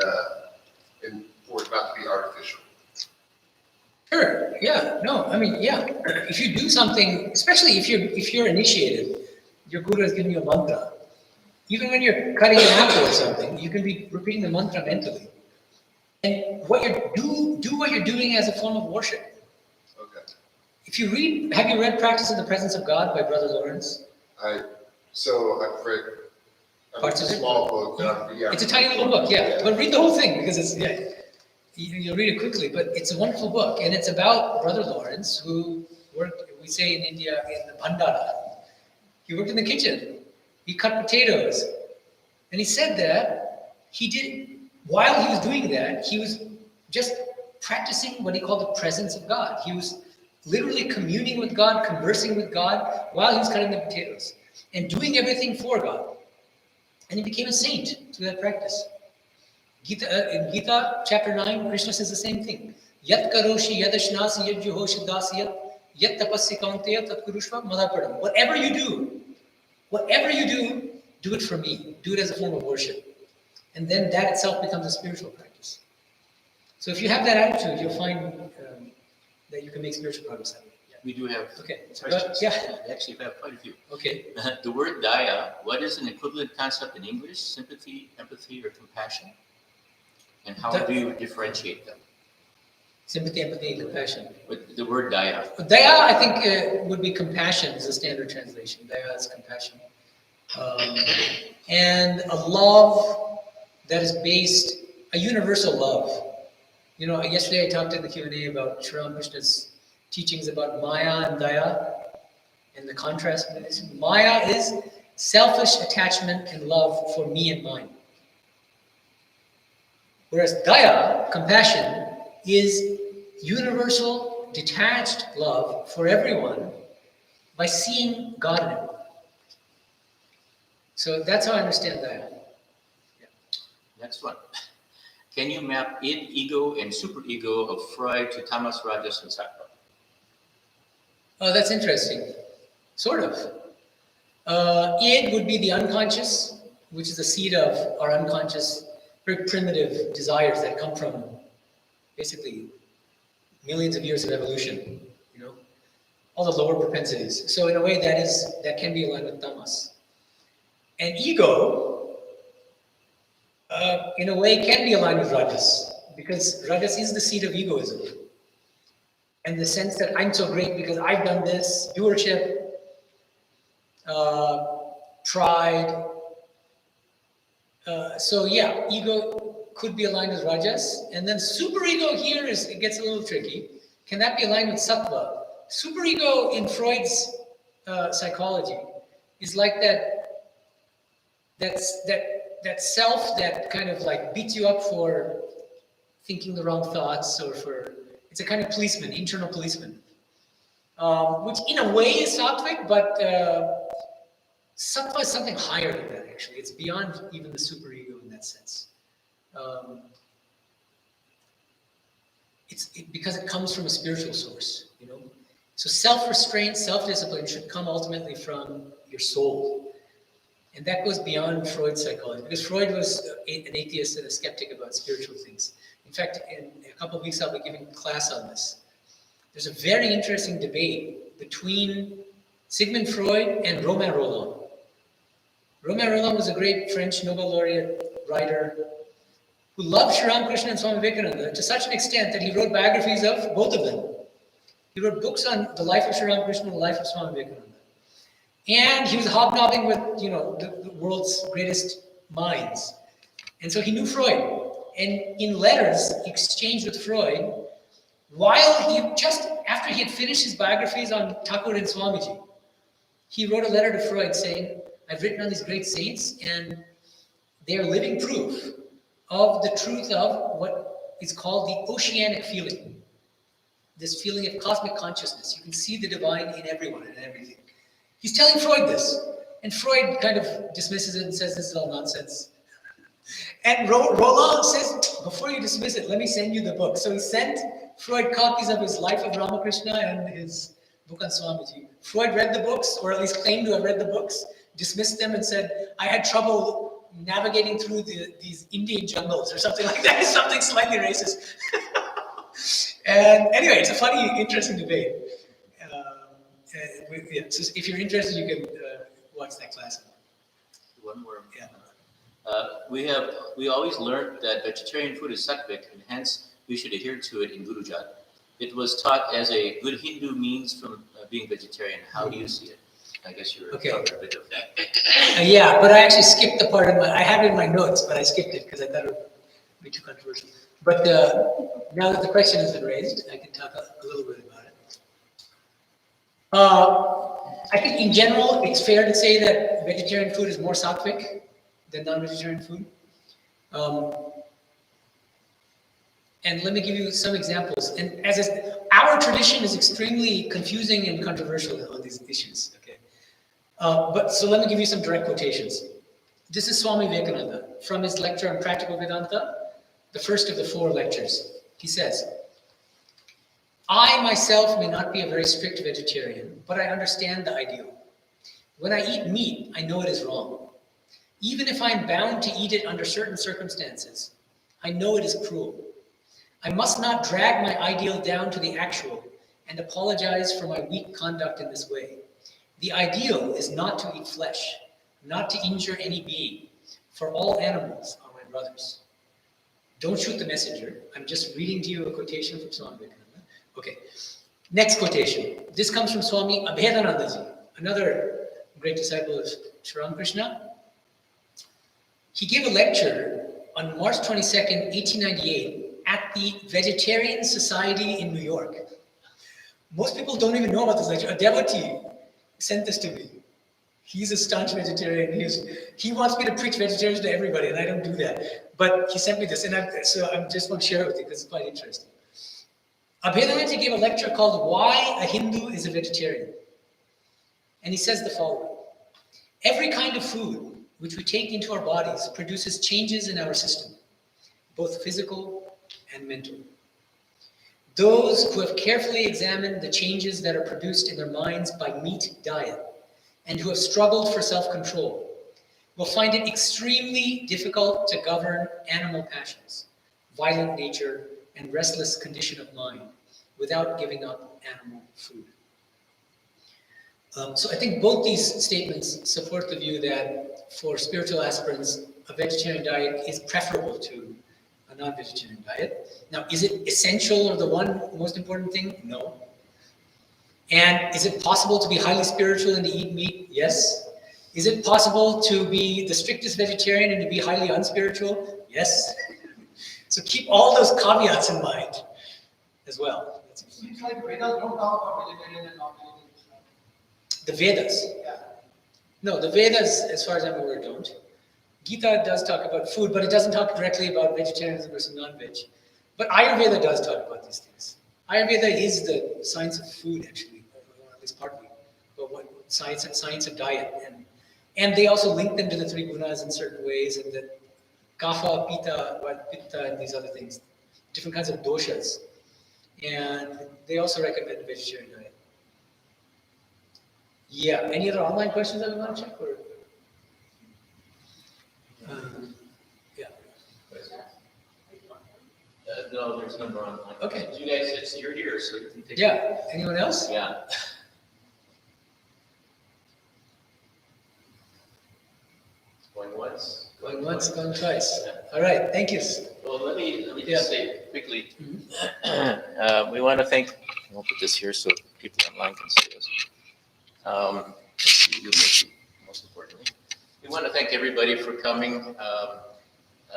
for it not to be artificial. Sure. Yeah. No. I mean, yeah. If you do something, especially if you're initiated, your guru has given you a mantra. Even when you're cutting an apple or something, you can be repeating the mantra mentally. And what do what you're doing as a form of worship. Okay. Have you read Practice in the Presence of God by Brother Lawrence? I've read Parts a of it? small book. It's a tiny little book, yeah. But read the whole thing because you'll read it quickly. But it's a wonderful book, and it's about Brother Lawrence, who worked, we say in India, in the Bhandara. He worked in the kitchen. He cut potatoes, and he said that while he was doing that, he was just practicing what he called the presence of God. He was literally communing with God, conversing with God while he was cutting the potatoes and doing everything for God. And he became a saint through that practice. In Gita chapter 9, Krishna says the same thing. Yat karoshi yadashnasi yadjuhoshi dasiyat yat tapasya kaunteya tat kurushva madhapadam. Whatever you do it for me. Do it as a form of worship. And then that itself becomes a spiritual practice. So if you have that attitude, you'll find that you can make spiritual progress that way. Yeah. We do have questions. Yeah. Actually, we have quite a few. Okay. The word daya, what is an equivalent concept in English? Sympathy, empathy, or compassion? And how do you differentiate them? Sympathy, empathy, and compassion. With the word daya. Daya, I think, would be compassion is the standard translation. Daya is compassion. And a love that is based, a universal love. Yesterday I talked in the Q&A about Sri Ramakrishna's teachings about Maya and Daya and the contrast between this. Maya is selfish attachment and love for me and mine. Whereas Daya, compassion, is universal, detached love for everyone by seeing God in everyone. So that's how I understand Daya. Yeah. Next one. Can you map id, ego, and superego of Freud to tamas, rajas, and sattva? Oh, that's interesting. Sort of. Id would be the unconscious, which is the seed of our unconscious, very primitive desires that come from basically millions of years of evolution, you know, all the lower propensities. So in a way that can be aligned with tamas. And ego, in a way, can be aligned with rajas, because rajas is the seat of egoism. And the sense that I'm so great because I've done this, doership, pride. So yeah, ego could be aligned with rajas. And then superego here it gets a little tricky. Can that be aligned with sattva? Superego in Freud's psychology is like that self that kind of like beats you up for thinking the wrong thoughts, or it's a kind of policeman, internal policeman, which in a way is sattvic, but sattva is something higher than that. Actually, it's beyond even the superego in that sense. Because it comes from a spiritual source, you know. So self-restraint, self-discipline should come ultimately from your soul. And that goes beyond Freud's psychology, because Freud was an atheist and a skeptic about spiritual things. In fact, in a couple of weeks, I'll be giving a class on this. There's a very interesting debate between Sigmund Freud and Romain Rolland. Romain Rolland was a great French Nobel laureate writer who loved Sri Ramakrshna and Swami Vivekananda to such an extent that he wrote biographies of both of them. He wrote books on the life of Sri Ramakrishna and the life of Swami Vivekananda. And he was hobnobbing with, you know, the world's greatest minds. And so he knew Freud. And in letters exchanged with Freud, just after he had finished his biographies on Thakur and Swamiji, he wrote a letter to Freud saying, I've written on these great saints, and they are living proof of the truth of what is called the oceanic feeling. This feeling of cosmic consciousness. You can see the divine in everyone and everything. He's telling Freud this, and Freud kind of dismisses it and says this is all nonsense. And Rolland says, before you dismiss it, let me send you the book. So he sent Freud copies of his Life of Ramakrishna and his book on Swamiji. Freud read the books, or at least claimed to have read the books, dismissed them and said, I had trouble navigating through these Indian jungles or something like that, something slightly racist. And anyway, it's a funny, interesting debate. So if you're interested, you can watch that class. One more. Yeah. We always learned that vegetarian food is sattvic, and hence we should adhere to it in Gurujat. It was taught as a good Hindu means from being vegetarian. How do you see it? I guess you're Okay. a bit of that. Yeah, but I actually skipped the part I have it in my notes, but I skipped it because I thought it would be too controversial. But now that the question has been raised, I can talk a little bit about it. I think in general, it's fair to say that vegetarian food is more sattvic than non-vegetarian food. And let me give you some examples. And our tradition is extremely confusing and controversial on these issues. Okay, so let me give you some direct quotations. This is Swami Vivekananda from his lecture on Practical Vedanta, the first of the 4 lectures. He says, I myself may not be a very strict vegetarian, but I understand the ideal. When I eat meat, I know it is wrong. Even if I am bound to eat it under certain circumstances, I know it is cruel. I must not drag my ideal down to the actual and apologize for my weak conduct in this way. The ideal is not to eat flesh, not to injure any being, for all animals are my brothers. Don't shoot the messenger. I'm just reading to you a quotation from Swami Vivekananda. Okay, next quotation. This comes from Swami Medhanandaji, another great disciple of Sri Ramakrishna. He gave a lecture on March 22nd, 1898 at the Vegetarian Society in New York. Most people don't even know about this lecture. A devotee sent this to me. He's a staunch vegetarian. He wants me to preach vegetarians to everybody, and I don't do that. But he sent me this, and I just want to share it with you because it's quite interesting. Medhanandaji gave a lecture called Why a Hindu is a Vegetarian. And he says the following. Every kind of food which we take into our bodies produces changes in our system, both physical and mental. Those who have carefully examined the changes that are produced in their minds by meat diet and who have struggled for self-control will find it extremely difficult to govern animal passions, violent nature, and restless condition of mind without giving up animal food. So I think both these statements support the view that for spiritual aspirants, a vegetarian diet is preferable to a non-vegetarian diet. Now, is it essential or the one most important thing? No. And is it possible to be highly spiritual and to eat meat? Yes. Is it possible to be the strictest vegetarian and to be highly unspiritual? Yes. So keep all those caveats in mind as well. Seems like Vedas don't talk about vegetarian and non-vegetarian. The Vedas. Yeah. No, the Vedas, as far as I'm aware, don't. Gita does talk about food, but it doesn't talk directly about vegetarianism versus non-veg. But Ayurveda does talk about these things. Ayurveda is the science of food, actually, or at least partly, but what science of diet, and they also link them to the three gunas in certain ways, and the kapha, pitta, and these other things, different kinds of doshas, and they also recommend a vegetarian diet. Yeah. Any other online questions that we want to check? Or? Yeah. No, there's no more online. Okay. You guys, you're here, so you can take. Yeah. Anyone else? Yeah. Going once. Going once, going twice. All right. Thank you. Well, let me Yeah. just say quickly. We want to thank. We'll put this here so people online can see us. Let's see, you make it, most importantly. We want to thank everybody for coming.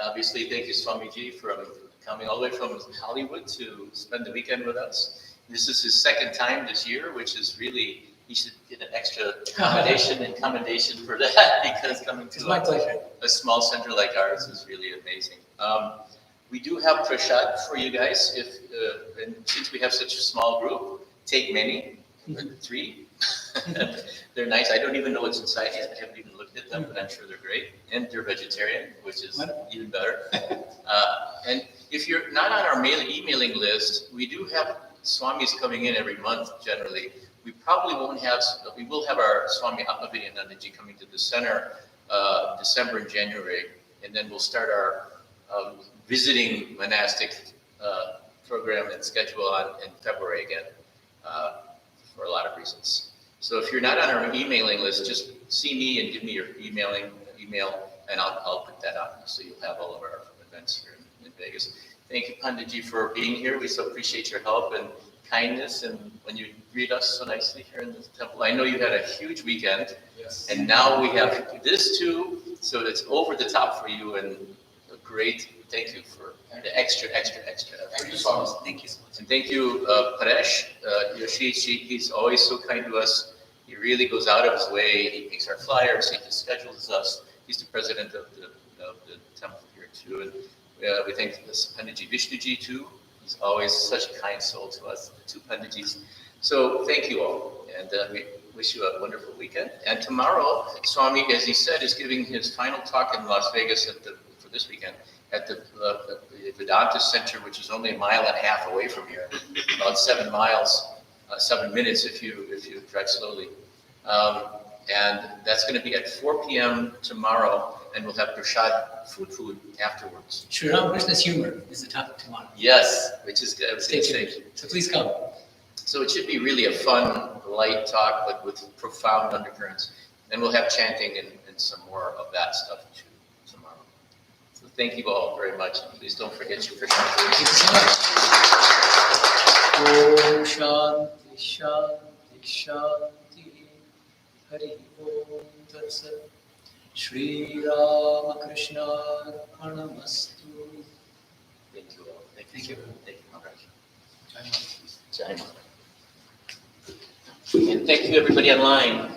Obviously, thank you, Swamiji, for coming all the way from Hollywood to spend the weekend with us. This is his second time this year, which is really, he should get an extra commendation and commendation for that, because coming It's to my pleasure. a small center like ours is really amazing. We do have prasad for you guys. And since we have such a small group, take many, 3. They're nice. I don't even know what's inside yet. I haven't even looked at them, but I'm sure they're great. And they're vegetarian, which is even better. And if you're not on our emailing list, we do have Swamis coming in every month generally. We probably won't have, we will have our Swami Medhanandaji coming to the center December and January. And then we'll start our visiting monastic program and schedule in February again for a lot of reasons. So if you're not on our emailing list, just see me and give me your email, and I'll put that on, so you'll have all of our events here in Vegas. Thank you, Panditji, for being here. We so appreciate your help and kindness, and when you greet us so nicely here in the temple. I know you had a huge weekend, Yes. and now we have this too, so it's over the top for you, and a great thank you for the extra. Thank you so much. Thank you so much. And thank you, Paresh. He's always so kind to us. He really goes out of his way. He makes our flyers. He just schedules us. He's the president of the temple here too. And we thank Panditji Vishnuji too. He's always such a kind soul to us, the 2 Panditjis. So thank you all. And we wish you a wonderful weekend. And tomorrow, Swami, as he said, is giving his final talk in Las Vegas for this weekend at the Vedanta Center, which is only 1.5 miles away from here, about 7 miles, 7 minutes if you drive slowly. And that's going to be at 4 p.m. tomorrow, and we'll have prasad food afterwards. Sri Ramakrishna's humor is the topic tomorrow. Yes, which is good. I was Stay gonna say. tuned. So please come. So it should be really a fun, light talk, but with profound undercurrents. And we'll have chanting and some more of that stuff too tomorrow. So thank you all very much. And please don't forget your Krishna. Thank you so much. Om Shanti Shanti Shanti Hari Om Tat Sat Shri Ramakrishna Arpanamastu. Thank you all. Thank you. Thank you, Maharaj. Jai Mata. Jai Mata. And thank you everybody online.